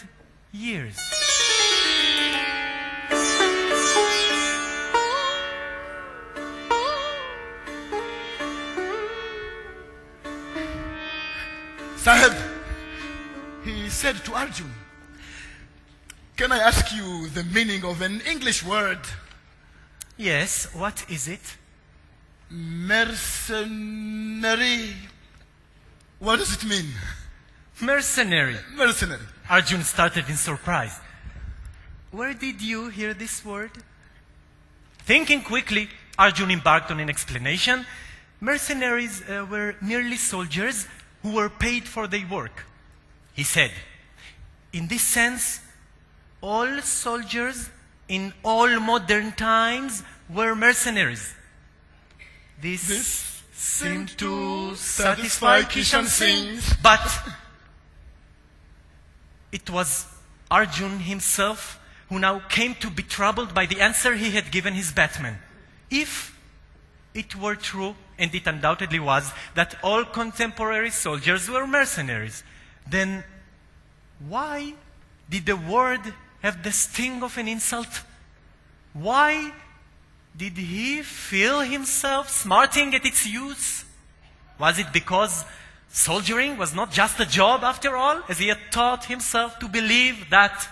years? Sahib, he said to Arjun, can I ask you the meaning of an English word? Yes, what is it? Mercenary. What does it mean? Mercenary. Mercenary. Arjun started in surprise. Where did you hear this word? Thinking quickly, Arjun embarked on an explanation. Mercenaries were merely soldiers who were paid for their work. He said, in this sense, all soldiers in all modern times were mercenaries. This seemed to satisfy Kishan Singh, but it was Arjun himself who now came to be troubled by the answer he had given his batman. If it were true, and it undoubtedly was, that all contemporary soldiers were mercenaries, then why did the word have the sting of an insult? Why did he feel himself smarting at its use? Was it because soldiering was not just a job after all, as he had taught himself to believe that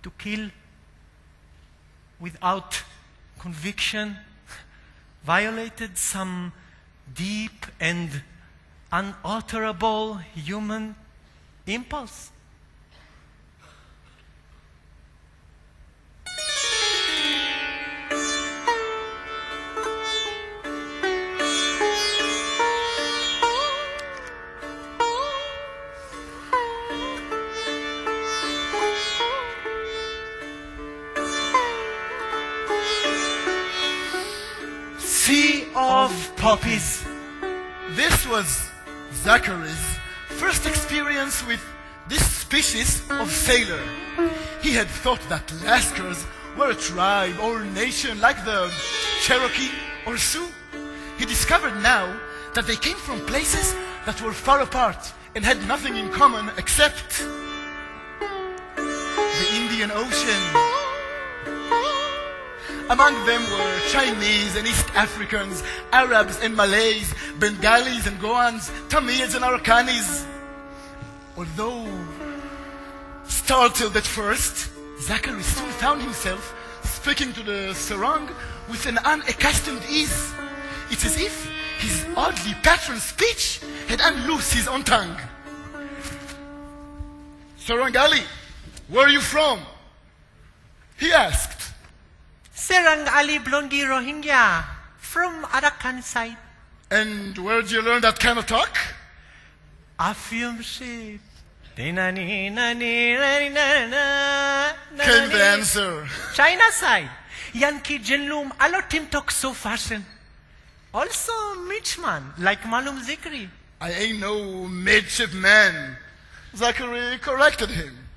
to kill without conviction violated some deep and unalterable human impulse? Sea of poppies. This was Zachary's first experience with this species of sailor. He had thought that Lascars were a tribe or nation like the Cherokee or Sioux. He discovered now that they came from places that were far apart and had nothing in common except the Indian Ocean. Among them were Chinese and East Africans, Arabs and Malays, Bengalis and Goans, Tamils and Arakanis. Although startled at first, Zachary soon found himself speaking to the sarong with an unaccustomed ease. It's as if his oddly patterned speech had unloosed his own tongue. Sarangali, where are you from? He asked. Serang Ali Blongi Rohingya, from Arakan side. And where did you learn that kind of talk? Afyum ship. Came the answer. China side. Yankee Jenlum alotim talk so fashion. Also Mitchman, like Malum Zikri. I ain't no midshipman. Zachary corrected him.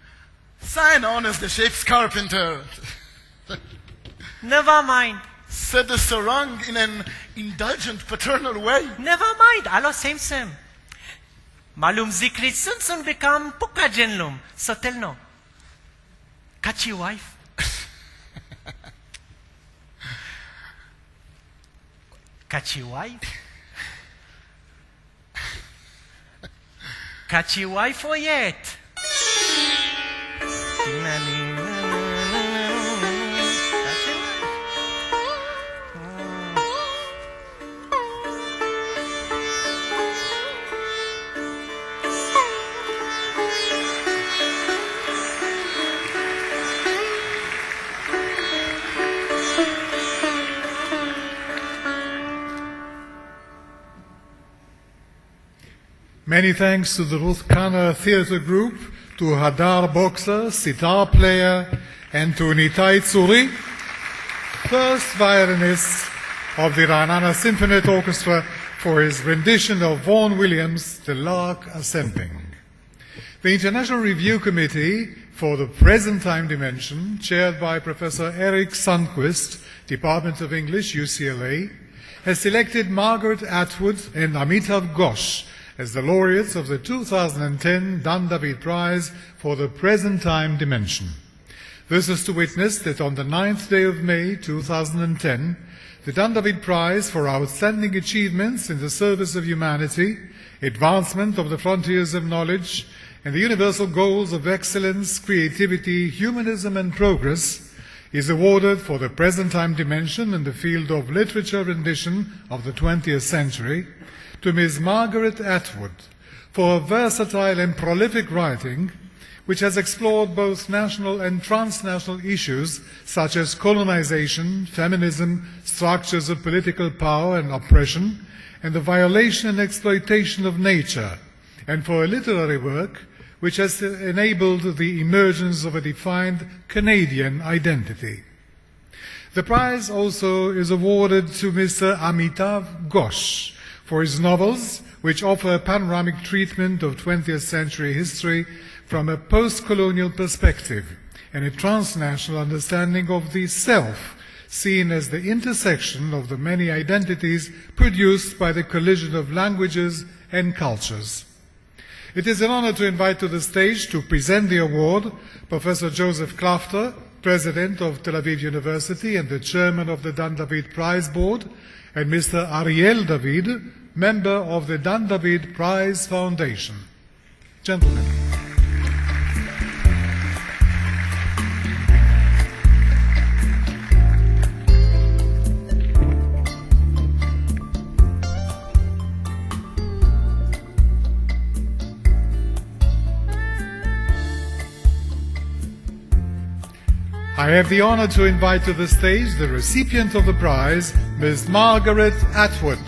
Sign on as the ship's carpenter. Never mind, said the sarong in an indulgent paternal way. Never mind, alo same. Malum Zikri soon become Puka Jenlum. So tell no. Catch your wife. Catch your wife? Catch your wife or yet? Many thanks to the Ruth Kanner Theatre Group, to Hadar Boxer, sitar player, and to Nitai Tsuri, first violinist of the Ra'anana Symphony Orchestra, for his rendition of Vaughan Williams' The Lark Ascending. The International Review Committee for the Present Time Dimension, chaired by Professor Eric Sundquist, Department of English, UCLA, has selected Margaret Atwood and Amitav Ghosh as the laureates of the 2010 Dan David Prize for the Present Time Dimension. This is to witness that on the 9th day of May 2010, the Dan David Prize for Outstanding Achievements in the Service of Humanity, Advancement of the Frontiers of Knowledge, and the Universal Goals of Excellence, Creativity, Humanism, and Progress is awarded for the present time dimension in the field of literature rendition of the 20th century to Ms. Margaret Atwood for her versatile and prolific writing, which has explored both national and transnational issues such as colonization, feminism, structures of political power and oppression, and the violation and exploitation of nature, and for a literary work which has enabled the emergence of a defined Canadian identity. The prize also is awarded to Mr. Amitav Ghosh for his novels, which offer a panoramic treatment of 20th century history from a post-colonial perspective and a transnational understanding of the self, seen as the intersection of the many identities produced by the collision of languages and cultures. It is an honor to invite to the stage to present the award Professor Joseph Klafter, President of Tel Aviv University and the Chairman of the Dan David Prize Board, and Mr. Ariel David, member of the Dan David Prize Foundation. Gentlemen. I have the honor to invite to the stage the recipient of the prize, Ms. Margaret Atwood.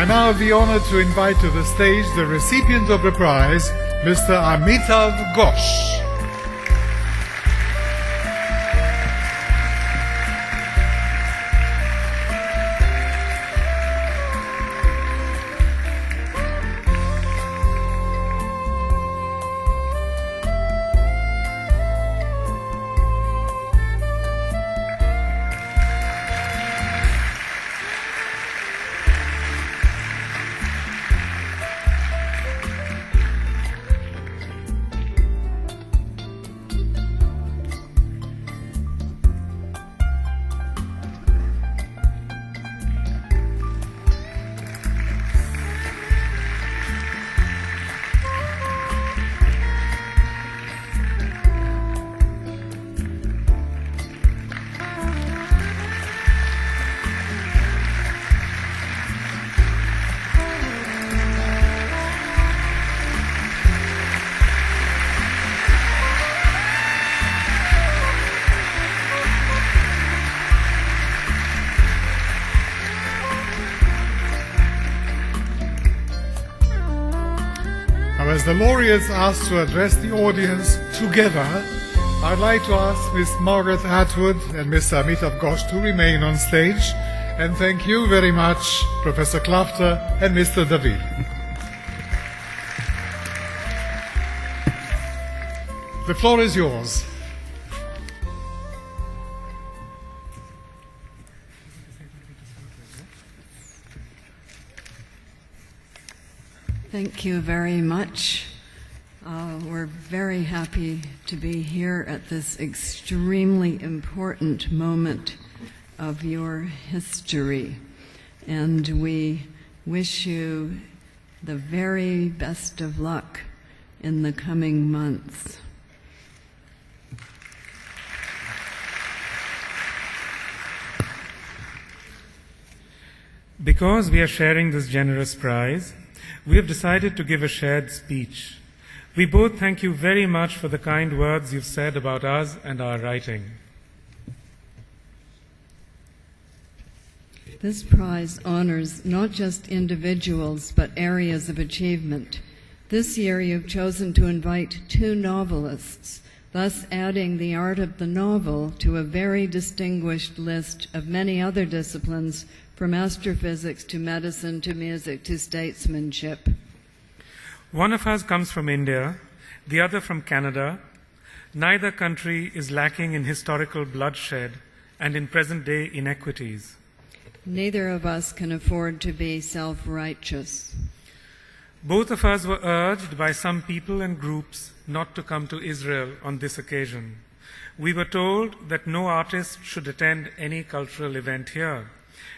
I now have the honor to invite to the stage the recipient of the prize, Mr. Amitav Ghosh. As the laureates asked to address the audience together, I'd like to ask Ms. Margaret Atwood and Mr. Amitav Ghosh to remain on stage, and thank you very much, Professor Klafter and Mr. David. The floor is yours. Thank you very much. We're very happy to be here at this extremely important moment of your history. And we wish you the very best of luck in the coming months. Because we are sharing this generous prize, we have decided to give a shared speech. We both thank you very much for the kind words you've said about us and our writing. This prize honors not just individuals, but areas of achievement. This year you've chosen to invite 2 novelists, thus adding the art of the novel to a very distinguished list of many other disciplines, from astrophysics to medicine to music to statesmanship. One of us comes from India, the other from Canada. Neither country is lacking in historical bloodshed and in present-day inequities. Neither of us can afford to be self-righteous. Both of us were urged by some people and groups not to come to Israel on this occasion. We were told that no artist should attend any cultural event here,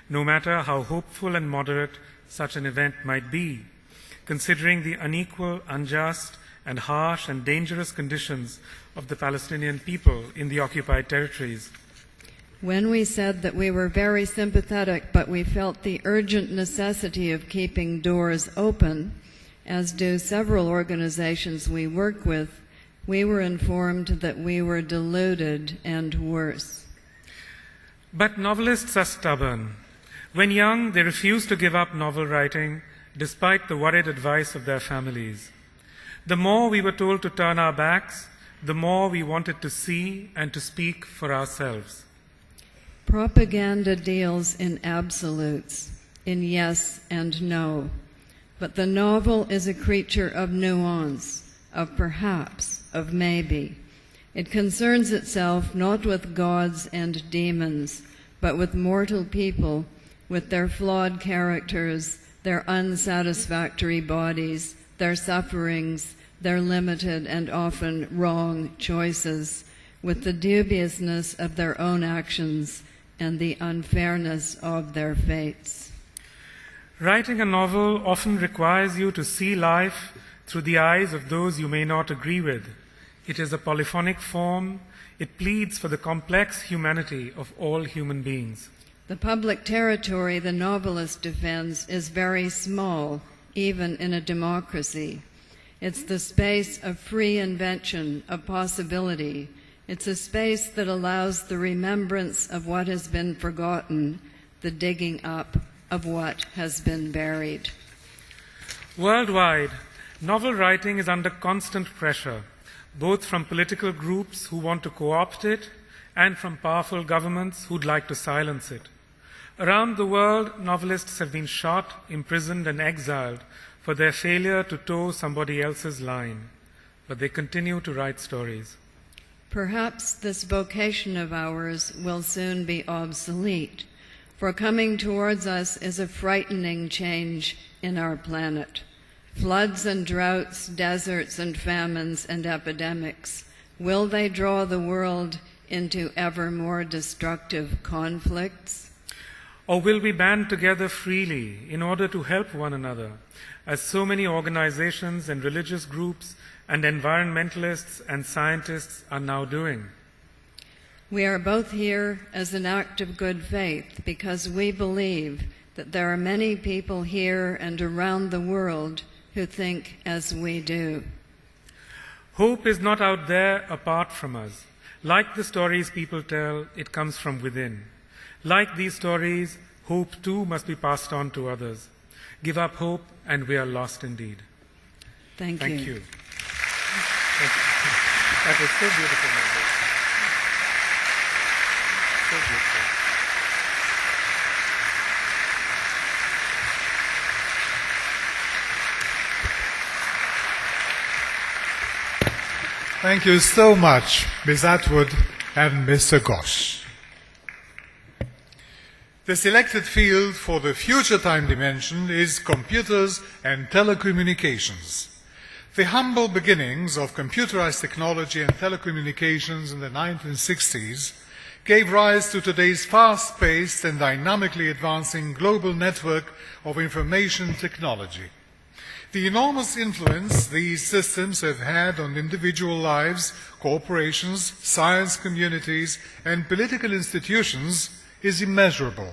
no matter how hopeful and moderate such an event might be, considering the unequal, unjust, and harsh and dangerous conditions of the Palestinian people in the occupied territories. When we said that we were very sympathetic, but we felt the urgent necessity of keeping doors open, as do several organizations we work with, we were informed that we were deluded and worse. But novelists are stubborn. When young, they refuse to give up novel writing despite the worried advice of their families. The more we were told to turn our backs, the more we wanted to see and to speak for ourselves. Propaganda deals in absolutes, in yes and no. But the novel is a creature of nuance, of perhaps, of maybe. It concerns itself not with gods and demons, but with mortal people, with their flawed characters, their unsatisfactory bodies, their sufferings, their limited and often wrong choices, with the dubiousness of their own actions and the unfairness of their fates. Writing a novel often requires you to see life through the eyes of those you may not agree with. It is a polyphonic form. It pleads for the complex humanity of all human beings. The public territory the novelist defends is very small, even in a democracy. It's the space of free invention, of possibility. It's a space that allows the remembrance of what has been forgotten, the digging up of what has been buried. Worldwide, novel writing is under constant pressure, both from political groups who want to co-opt it and from powerful governments who'd like to silence it. Around the world, novelists have been shot, imprisoned, and exiled for their failure to toe somebody else's line, but they continue to write stories. Perhaps this vocation of ours will soon be obsolete, for coming towards us is a frightening change in our planet. Floods and droughts, deserts and famines and epidemics, will they draw the world into ever more destructive conflicts? Or will we band together freely in order to help one another, as so many organizations and religious groups and environmentalists and scientists are now doing? We are both here as an act of good faith because we believe that there are many people here and around the world who think as we do. Hope is not out there apart from us. Like the stories people tell, it comes from within. Like these stories, hope too must be passed on to others. Give up hope and we are lost indeed. Thank you. Thank you. That was so beautiful. So beautiful. Thank you so much, Ms. Atwood and Mr. Gosch. The selected field for the future time dimension is computers and telecommunications. The humble beginnings of computerized technology and telecommunications in the 1960s gave rise to today's fast-paced and dynamically advancing global network of information technology. The enormous influence these systems have had on individual lives, corporations, science communities, and political institutions is immeasurable.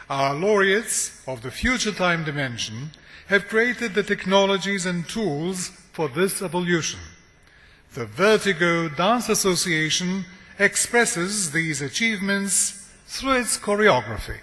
Our laureates of the future time dimension have created the technologies and tools for this evolution. The Vertigo Dance Association expresses these achievements through its choreography.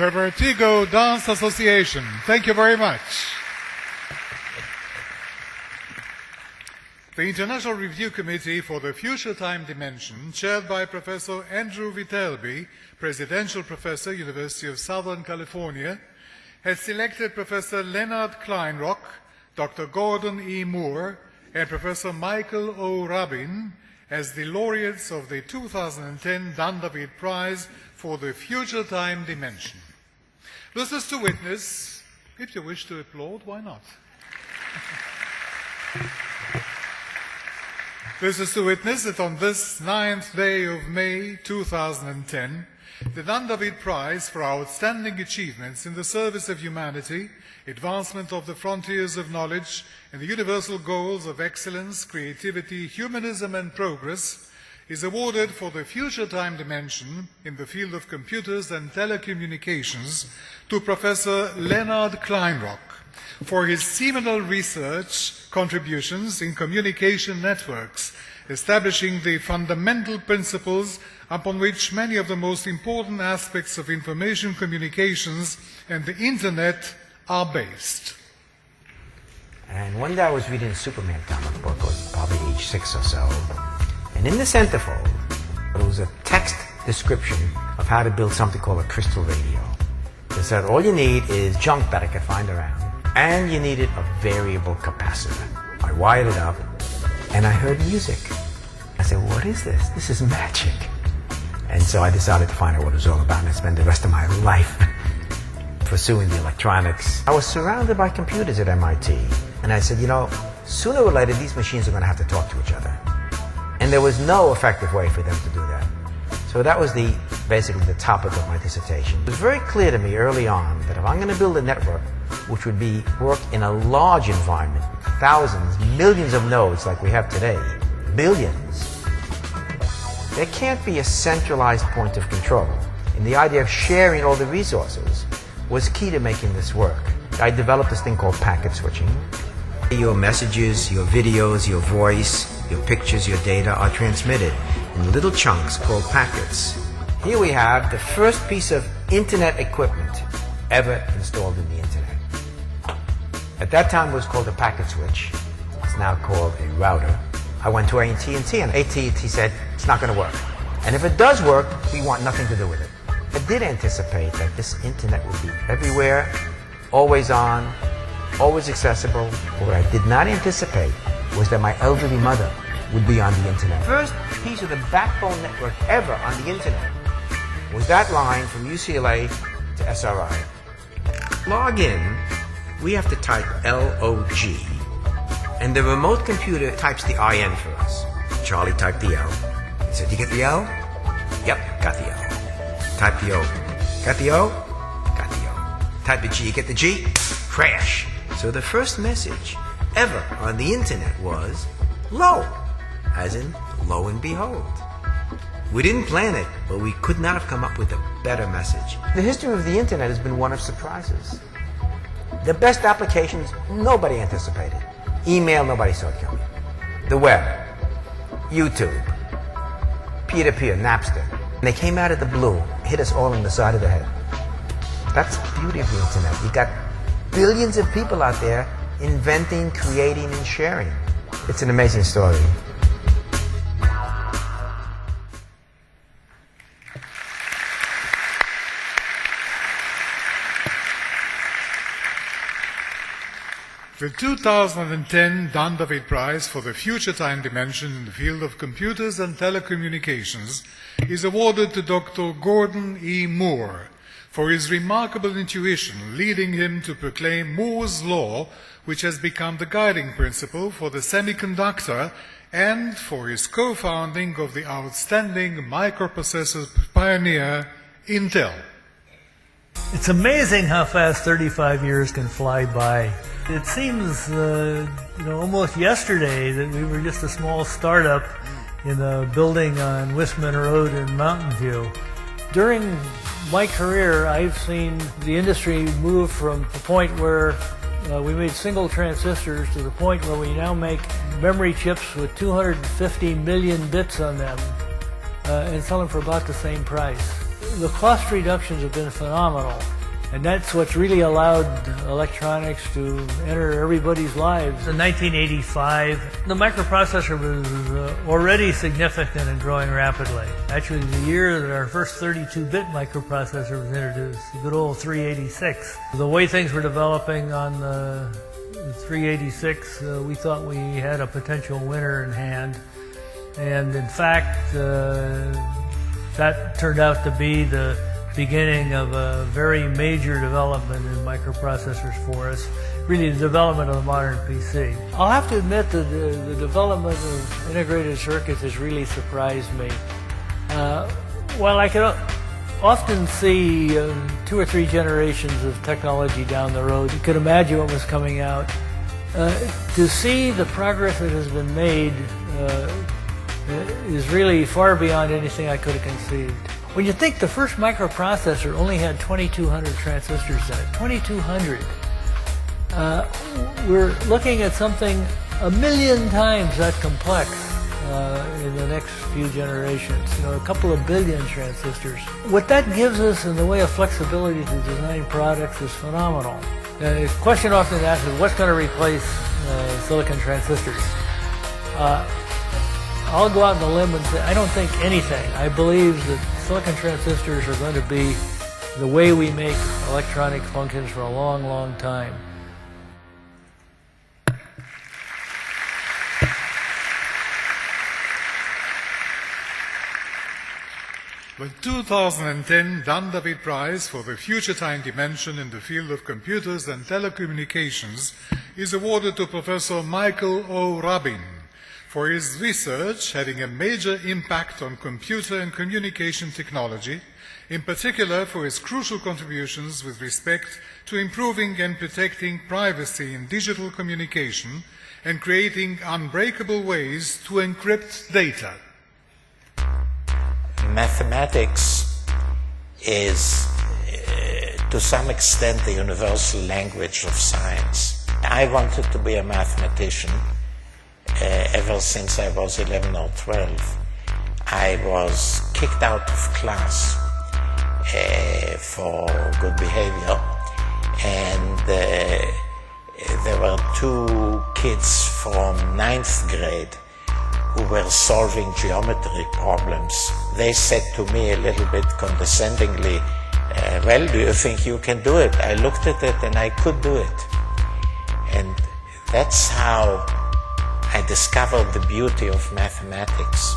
the Vertigo Dance Association. Thank you very much. The International Review Committee for the Future Time Dimension, chaired by Professor Andrew Vitelby, Presidential Professor, University of Southern California, has selected Professor Leonard Kleinrock, Dr. Gordon E. Moore, and Professor Michael O. Rabin as the laureates of the 2010 Dan David Prize for the Future Time Dimension. This is to witness, if you wish to applaud, why not? This is to witness that on this 9th day of May 2010, the Dan David Prize for outstanding achievements in the service of humanity, advancement of the frontiers of knowledge, and the universal goals of excellence, creativity, humanism, and progress is awarded for the future time dimension in the field of computers and telecommunications to Professor Leonard Kleinrock for his seminal research contributions in communication networks, establishing the fundamental principles upon which many of the most important aspects of information communications and the Internet are based. And one day I was reading a Superman comic book, I was probably age 6 or so, and in the centerfold there was a text description of how to build something called a crystal radio. It said all you need is junk that I could find around, and you needed a variable capacitor. I wired it up, and I heard music. I said, what is this? This is magic. And so I decided to find out what it was all about, and I spent the rest of my life pursuing the electronics. I was surrounded by computers at MIT, and I said, you know, sooner or later these machines are going to have to talk to each other. And there was no effective way for them to do that. So that was basically the topic of my dissertation. It was very clear to me early on that if I'm going to build a network which would work in a large environment, thousands, millions of nodes like we have today, billions, there can't be a centralized point of control. And the idea of sharing all the resources was key to making this work. I developed this thing called packet switching. Your messages, your videos, your voice, your pictures, your data are transmitted in little chunks called packets. Here we have the first piece of internet equipment ever installed in the internet. At that time it was called a packet switch. It's now called a router. I went to AT&T and AT&T said, it's not going to work. And if it does work, we want nothing to do with it. I did anticipate that this internet would be everywhere, always on, always accessible. But what I did not anticipate was that my elderly mother would be on the internet. First piece of the backbone network ever on the internet was that line from UCLA to SRI. Log in, we have to type LOG, and the remote computer types the IN for us. Charlie typed the L. He said, you get the L? Yep, got the L. Type the O. Got the O? Got the O. Type the G. You get the G? Crash. So the first message ever on the internet was low, as in lo and behold. We didn't plan it, but we could not have come up with a better message. The history of the internet has been one of surprises. The best applications, nobody anticipated. Email, nobody saw it coming. The web, YouTube, peer-to-peer, Napster. And they came out of the blue, hit us all on the side of the head. That's the beauty of the internet. You got billions of people out there inventing, creating, and sharing. It's an amazing story. The 2010 Dan David Prize for the Future Time Dimension in the field of computers and telecommunications is awarded to Dr. Gordon E. Moore for his remarkable intuition, leading him to proclaim Moore's Law, which has become the guiding principle for the semiconductor, and for his co-founding of the outstanding microprocessor pioneer, Intel. It's amazing how fast 35 years can fly by. It seems, almost yesterday that we were just a small startup in a building on Wistman Road in Mountain View. During my career, I've seen the industry move from the point where we made single transistors to the point where we now make memory chips with 250 million bits on them and sell them for about the same price. the cost reductions have been phenomenal. And that's what's really allowed electronics to enter everybody's lives. In 1985, the microprocessor was already significant and growing rapidly. Actually, the year that our first 32-bit microprocessor was introduced, the good old 386. The way things were developing on the 386, we thought we had a potential winner in hand. And in fact, that turned out to be the beginning of a very major development in microprocessors for us, really the development of the modern PC. I'll have to admit that the development of integrated circuits has really surprised me. While I could often see 2 or 3 generations of technology down the road, you could imagine what was coming out. To see the progress that has been made is really far beyond anything I could have conceived. When you think the first microprocessor only had 2,200 transistors in it, 2,200. We're looking at something 1,000,000 times that complex in the next few generations, a couple of billion transistors. What that gives us in the way of flexibility to design products is phenomenal. The question often asked is, what's going to replace silicon transistors? I'll go out on a limb and say I don't think anything. I believe that silicon transistors are going to be the way we make electronic functions for a long, long time. The 2010 Dan David Prize for the Future Time Dimension in the field of computers and telecommunications is awarded to Professor Michael O. Rabin for his research having a major impact on computer and communication technology, in particular for his crucial contributions with respect to improving and protecting privacy in digital communication and creating unbreakable ways to encrypt data. Mathematics is, to some extent, the universal language of science. I wanted to be a mathematician ever since I was 11 or 12. I was kicked out of class for good behavior, and there were 2 kids from 9th grade who were solving geometry problems. They said to me a little bit condescendingly, well, do you think you can do it? I looked at it and I could do it. And that's how I discovered the beauty of mathematics.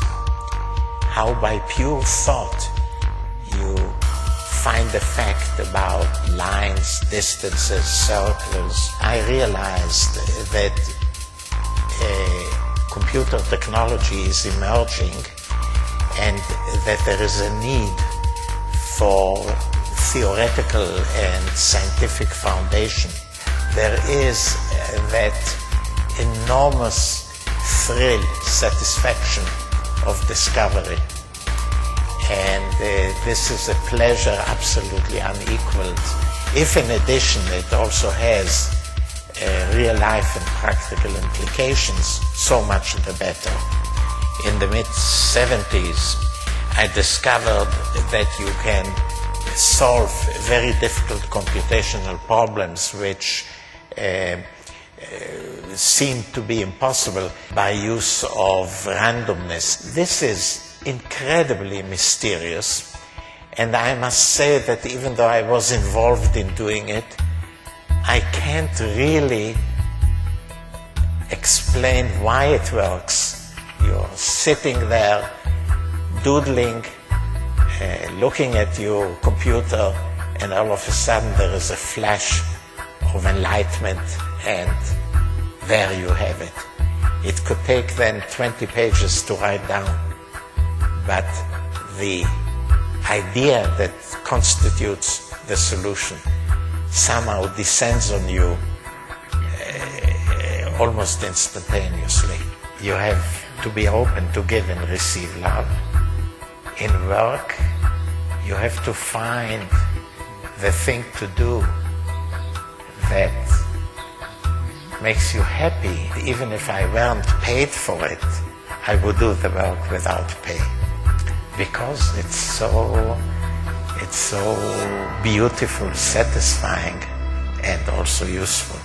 How by pure thought you find a fact about lines, distances, circles. I realized that computer technology is emerging and that there is a need for theoretical and scientific foundation. There is that enormous thrill, satisfaction of discovery. And this is a pleasure absolutely unequaled. If in addition it also has real life and practical implications, so much the better. In the mid-70s, I discovered that you can solve very difficult computational problems which seemed to be impossible by use of randomness. This is incredibly mysterious, and I must say that even though I was involved in doing it, I can't really explain why it works. You're sitting there, doodling, looking at your computer, and all of a sudden there is a flash of enlightenment, and there you have it. It could take then 20 pages to write down, but the idea that constitutes the solution somehow descends on you almost instantaneously. You have to be open to give and receive love. In work, you have to find the thing to do that makes you happy. Even if I weren't paid for it, I would do the work without pay, because it's so so beautiful, satisfying, and also useful.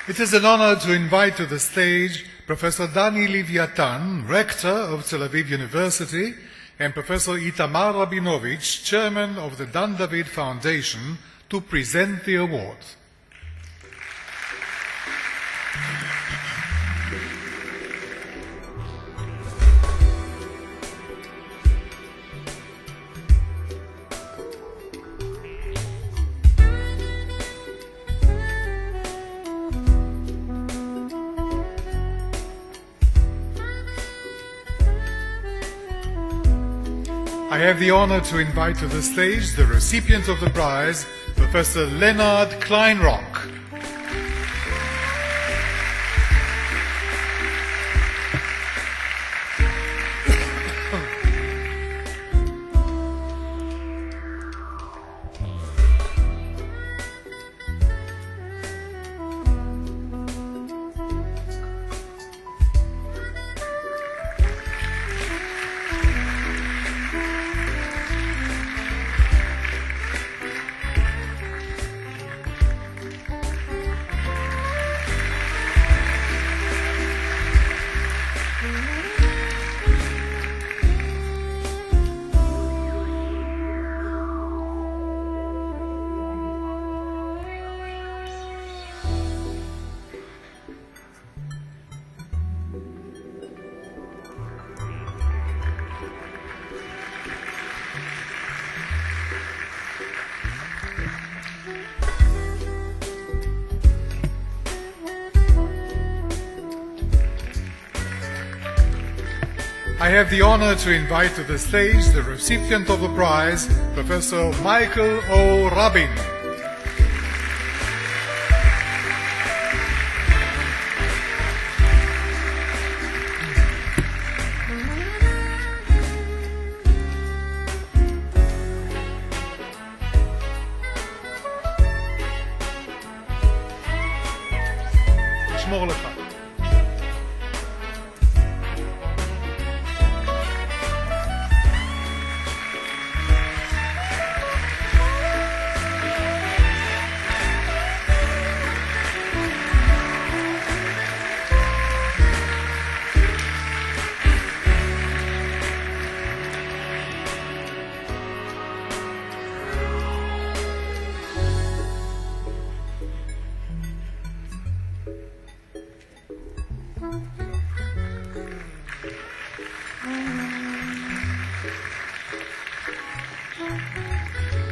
It is an honor to invite to the stage Professor Dani Leviatan, Rector of Tel Aviv University, and Professor Itamar Rabinovich, Chairman of the Dan David Foundation, to present the award. I have the honor to invite to the stage the recipient of the prize, Professor Leonard Kleinrock. I have the honor to invite to the stage the recipient of the prize, Professor Michael O. Rabin. שמור לך.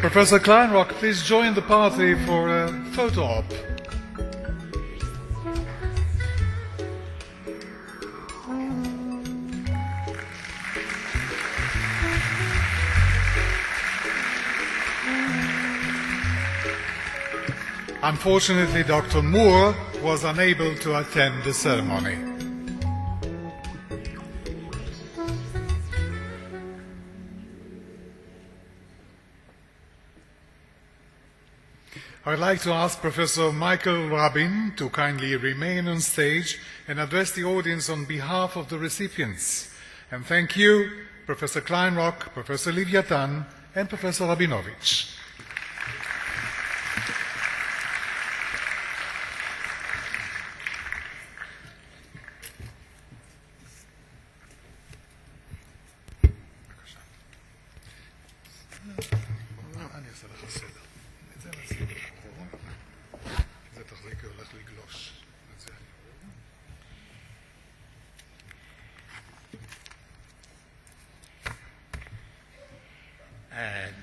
Professor Kleinrock, please join the party for a photo op. Unfortunately, Dr. Moore was unable to attend the ceremony. I would like to ask Professor Michael Rabin to kindly remain on stage and address the audience on behalf of the recipients. And thank you, Professor Kleinrock, Professor Leviatan, and Professor Rabinovich.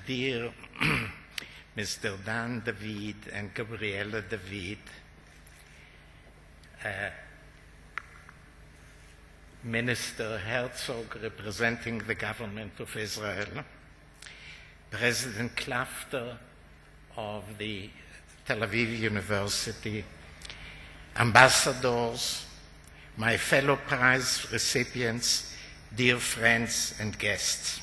Dear Mr. Dan David and Gabriela David, Minister Herzog representing the government of Israel, President Klafter of the Tel Aviv University, ambassadors, my fellow prize recipients, dear friends and guests.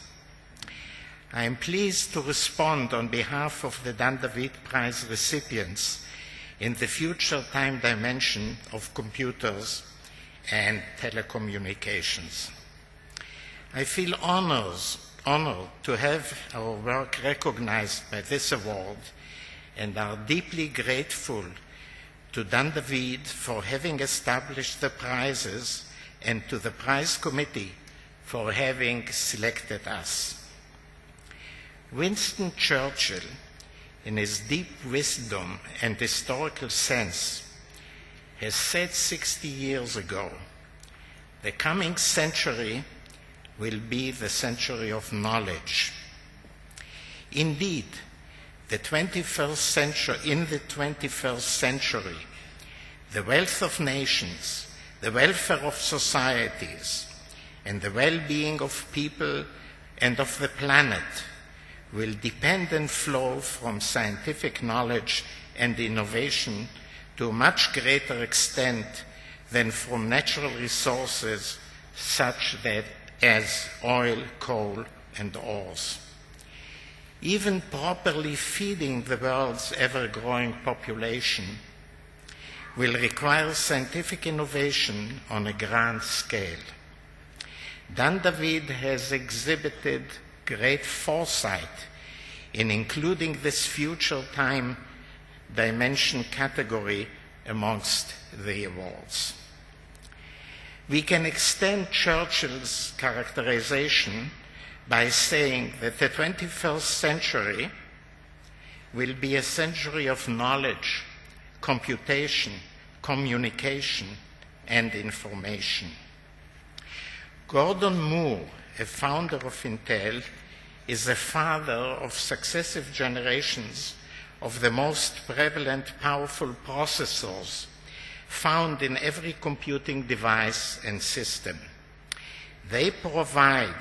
I am pleased to respond on behalf of the Dan David Prize recipients in the future time dimension of computers and telecommunications. I feel honored to have our work recognized by this award and are deeply grateful to Dan David for having established the prizes and to the prize committee for having selected us. Winston Churchill, in his deep wisdom and historical sense, has said 60 years ago, "The coming century will be the century of knowledge." Indeed, in the 21st century, the wealth of nations, the welfare of societies, and the well-being of people and of the planet will depend and flow from scientific knowledge and innovation to a much greater extent than from natural resources such as oil, coal, and ores. Even properly feeding the world's ever-growing population will require scientific innovation on a grand scale. Dan David has exhibited great foresight in including this future time dimension category amongst the awards. We can extend Churchill's characterization by saying that the 21st century will be a century of knowledge, computation, communication, and information. Gordon Moore, a founder of Intel, is the father of successive generations of the most prevalent powerful processors found in every computing device and system. They provide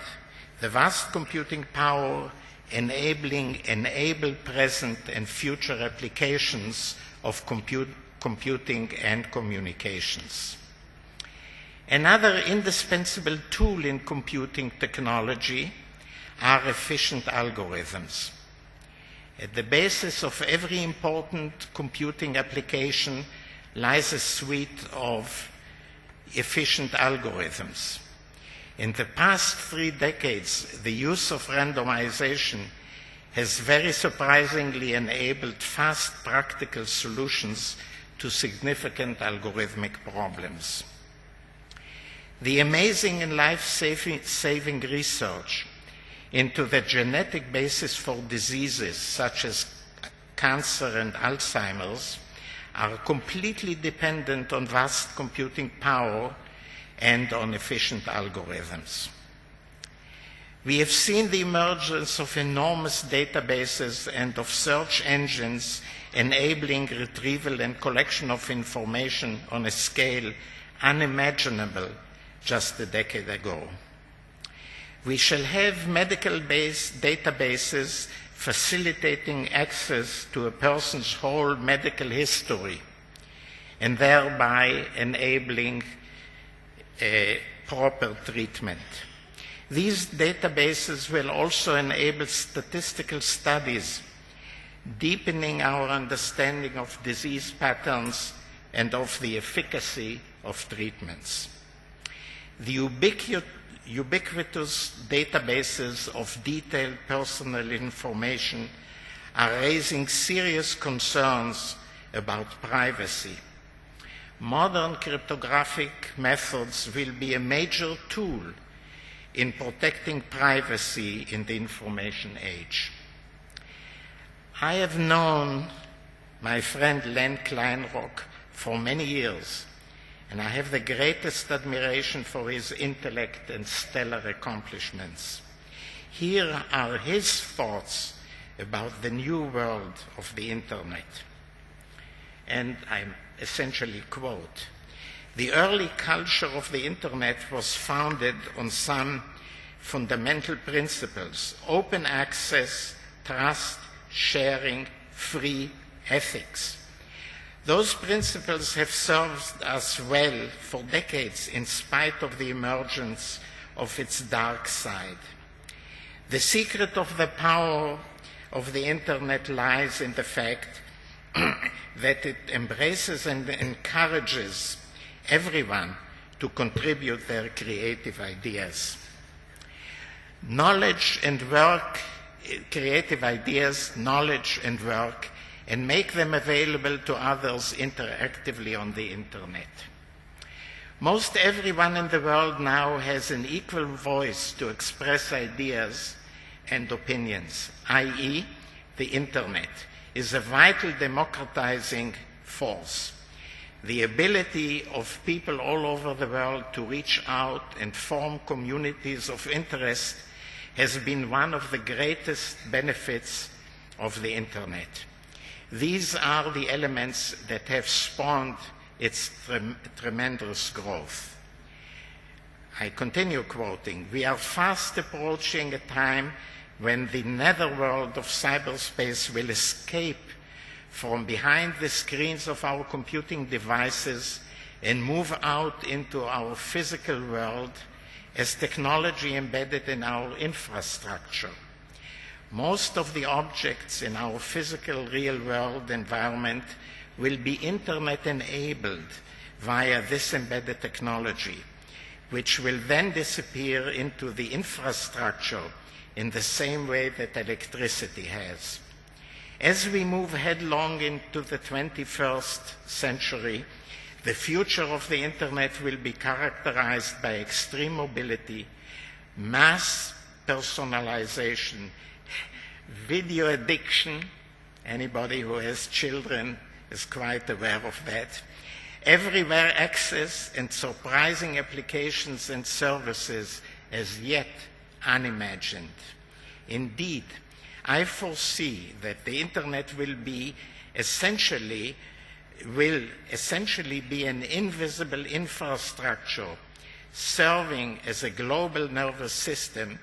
the vast computing power enable present and future applications of computing and communications. Another indispensable tool in computing technology are efficient algorithms. At the basis of every important computing application lies a suite of efficient algorithms. In the past 3 decades, the use of randomization has very surprisingly enabled fast, practical solutions to significant algorithmic problems. The amazing and life-saving research into the genetic basis for diseases such as cancer and Alzheimer's are completely dependent on vast computing power and on efficient algorithms. We have seen the emergence of enormous databases and of search engines enabling retrieval and collection of information on a scale unimaginable just a decade ago. We shall have medical-based databases facilitating access to a person's whole medical history and thereby enabling proper treatment. These databases will also enable statistical studies, deepening our understanding of disease patterns and of the efficacy of treatments. The ubiquitous databases of detailed personal information are raising serious concerns about privacy. Modern cryptographic methods will be a major tool in protecting privacy in the information age. I have known my friend Len Kleinrock for many years, and I have the greatest admiration for his intellect and stellar accomplishments. Here are his thoughts about the new world of the Internet. And I essentially quote, "The early culture of the Internet was founded on some fundamental principles: open access, trust, sharing, free ethics. Those principles have served us well for decades in spite of the emergence of its dark side. The secret of the power of the Internet lies in the fact that it embraces and encourages everyone to contribute their creative ideas. Knowledge and work, creative ideas, knowledge and work, and make them available to others interactively on the internet. Most everyone in the world now has an equal voice to express ideas and opinions, i.e., the internet is a vital democratizing force. The ability of people all over the world to reach out and form communities of interest has been one of the greatest benefits of the internet. These are the elements that have spawned its tremendous growth. I continue quoting, "We are fast approaching a time when the netherworld of cyberspace will escape from behind the screens of our computing devices and move out into our physical world as technology embedded in our infrastructure. Most of the objects in our physical real-world environment will be internet-enabled via this embedded technology, which will then disappear into the infrastructure in the same way that electricity has. As we move headlong into the 21st century, the future of the internet will be characterized by extreme mobility, mass personalization, video addiction, anybody who has children is quite aware of that, everywhere access and surprising applications and services as yet unimagined. Indeed, I foresee that the internet will essentially be an invisible infrastructure serving as a global nervous system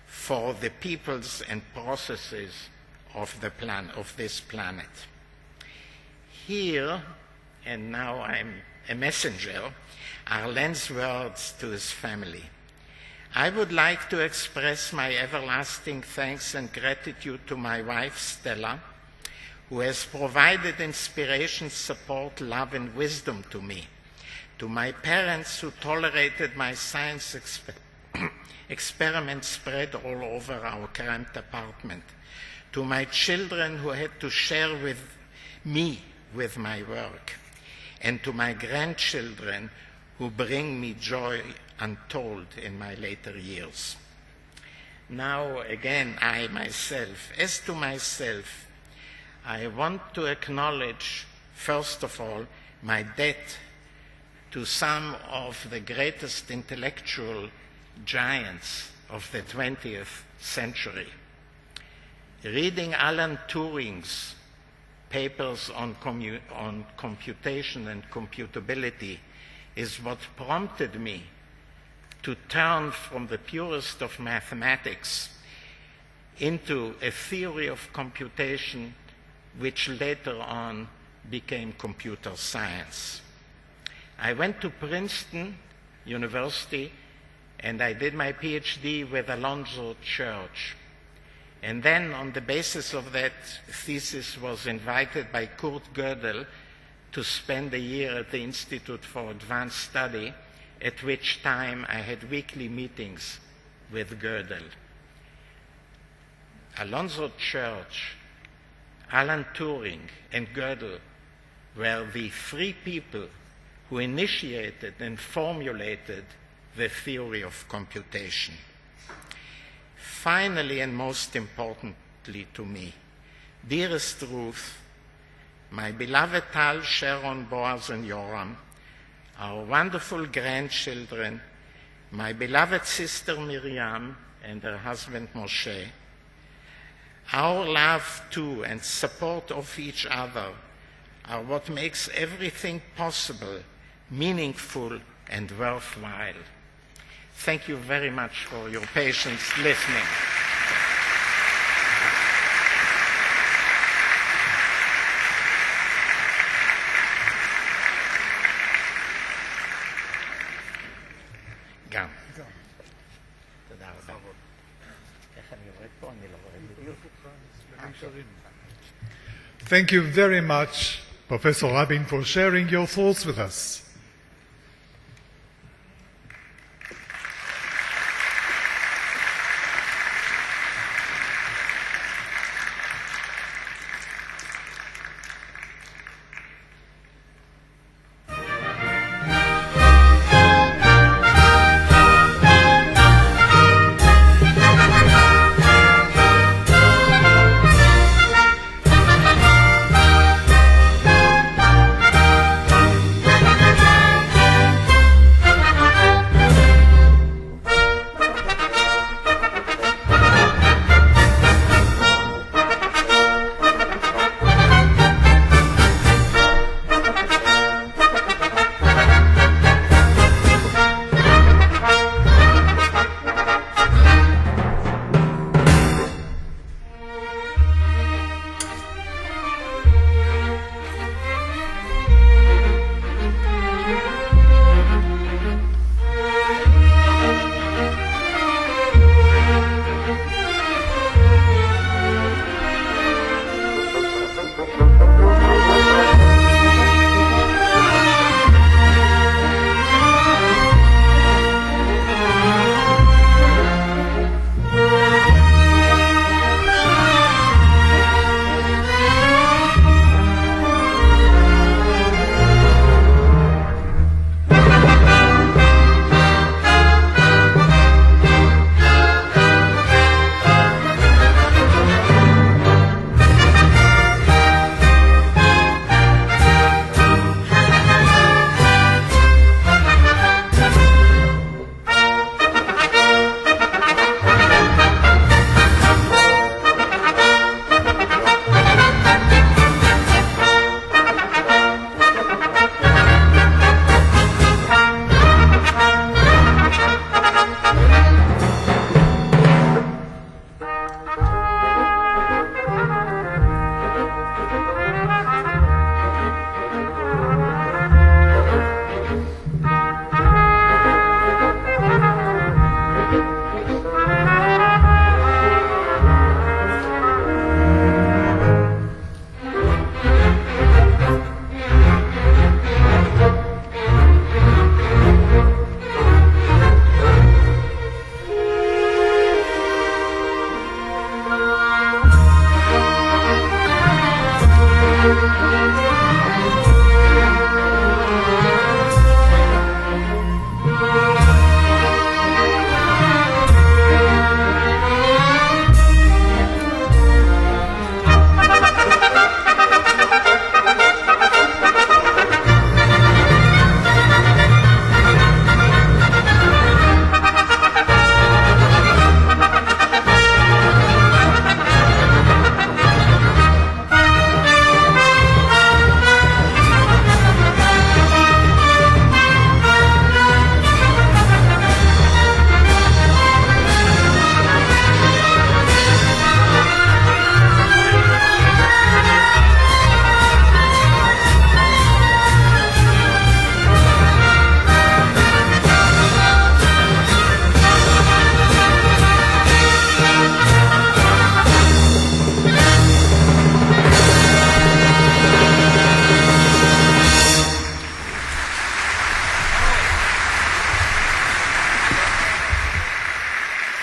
for the peoples and processes of this planet. Here, and now I'm a messenger, are Len's words to his family. I would like to express my everlasting thanks and gratitude to my wife, Stella, who has provided inspiration, support, love, and wisdom to me, to my parents who tolerated my science experiments spread all over our cramped apartment, to my children who had to share with me with my work, and to my grandchildren who bring me joy untold in my later years. Now again, as to myself, I want to acknowledge, first of all, my debt to some of the greatest intellectual giants of the 20th century. Reading Alan Turing's papers on computation and computability is what prompted me to turn from the purest of mathematics into a theory of computation which later on became computer science. I went to Princeton University and I did my PhD with Alonzo Church. And then on the basis of that thesis was invited by Kurt Gödel to spend a year at the Institute for Advanced Study, at which time I had weekly meetings with Gödel. Alonzo Church, Alan Turing, and Gödel were the three people who initiated and formulated the theory of computation. Finally, and most importantly to me, dearest Ruth, my beloved Tal, Sharon, Boaz, and Yoram, our wonderful grandchildren, my beloved sister Miriam and her husband Moshe, our love to and support of each other are what makes everything possible, meaningful, and worthwhile. Thank you very much for your patience listening. גם. תודה רבה. איך אני יורד פה? אני לא רואה בדיוק. Thank you very much, Professor Rabin, for sharing your thoughts with us.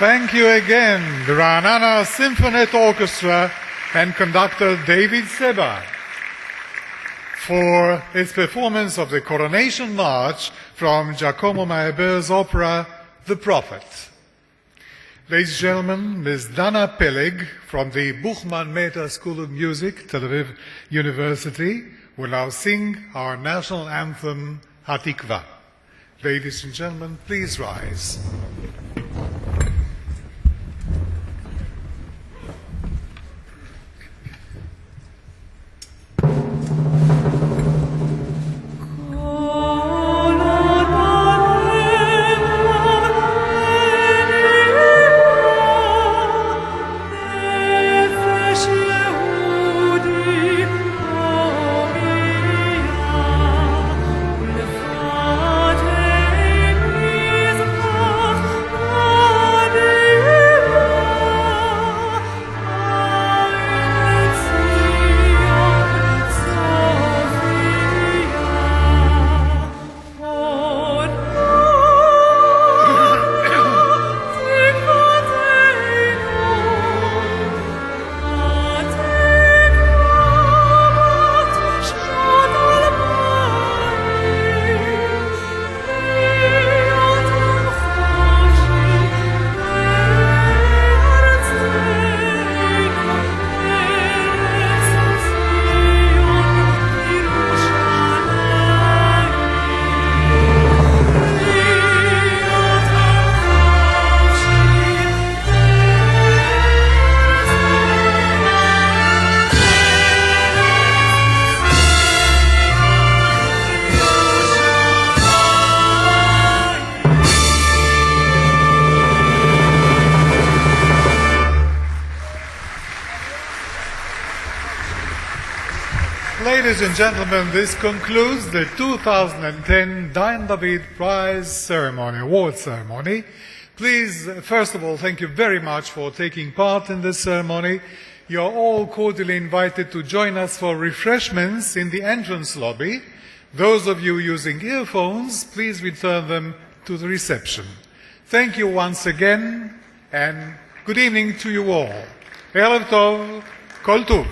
Thank you again, the Ra'anana Symphonette Orchestra and conductor David Seba, for its performance of the Coronation March from Giacomo Meyerbeer's opera, The Prophet. Ladies and gentlemen, Ms. Dana Peleg from the Buchman Mehta School of Music, Tel Aviv University, will now sing our national anthem, Hatikva. Ladies and gentlemen, please rise. Vater, Ladies and gentlemen, this concludes the 2010 Dan David Prize ceremony, award ceremony. Please, first of all, thank you very much for taking part in this ceremony. You are all cordially invited to join us for refreshments in the entrance lobby. Those of you using earphones, please return them to the reception. Thank you once again, and good evening to you all. Erev Tov, Kol Tov.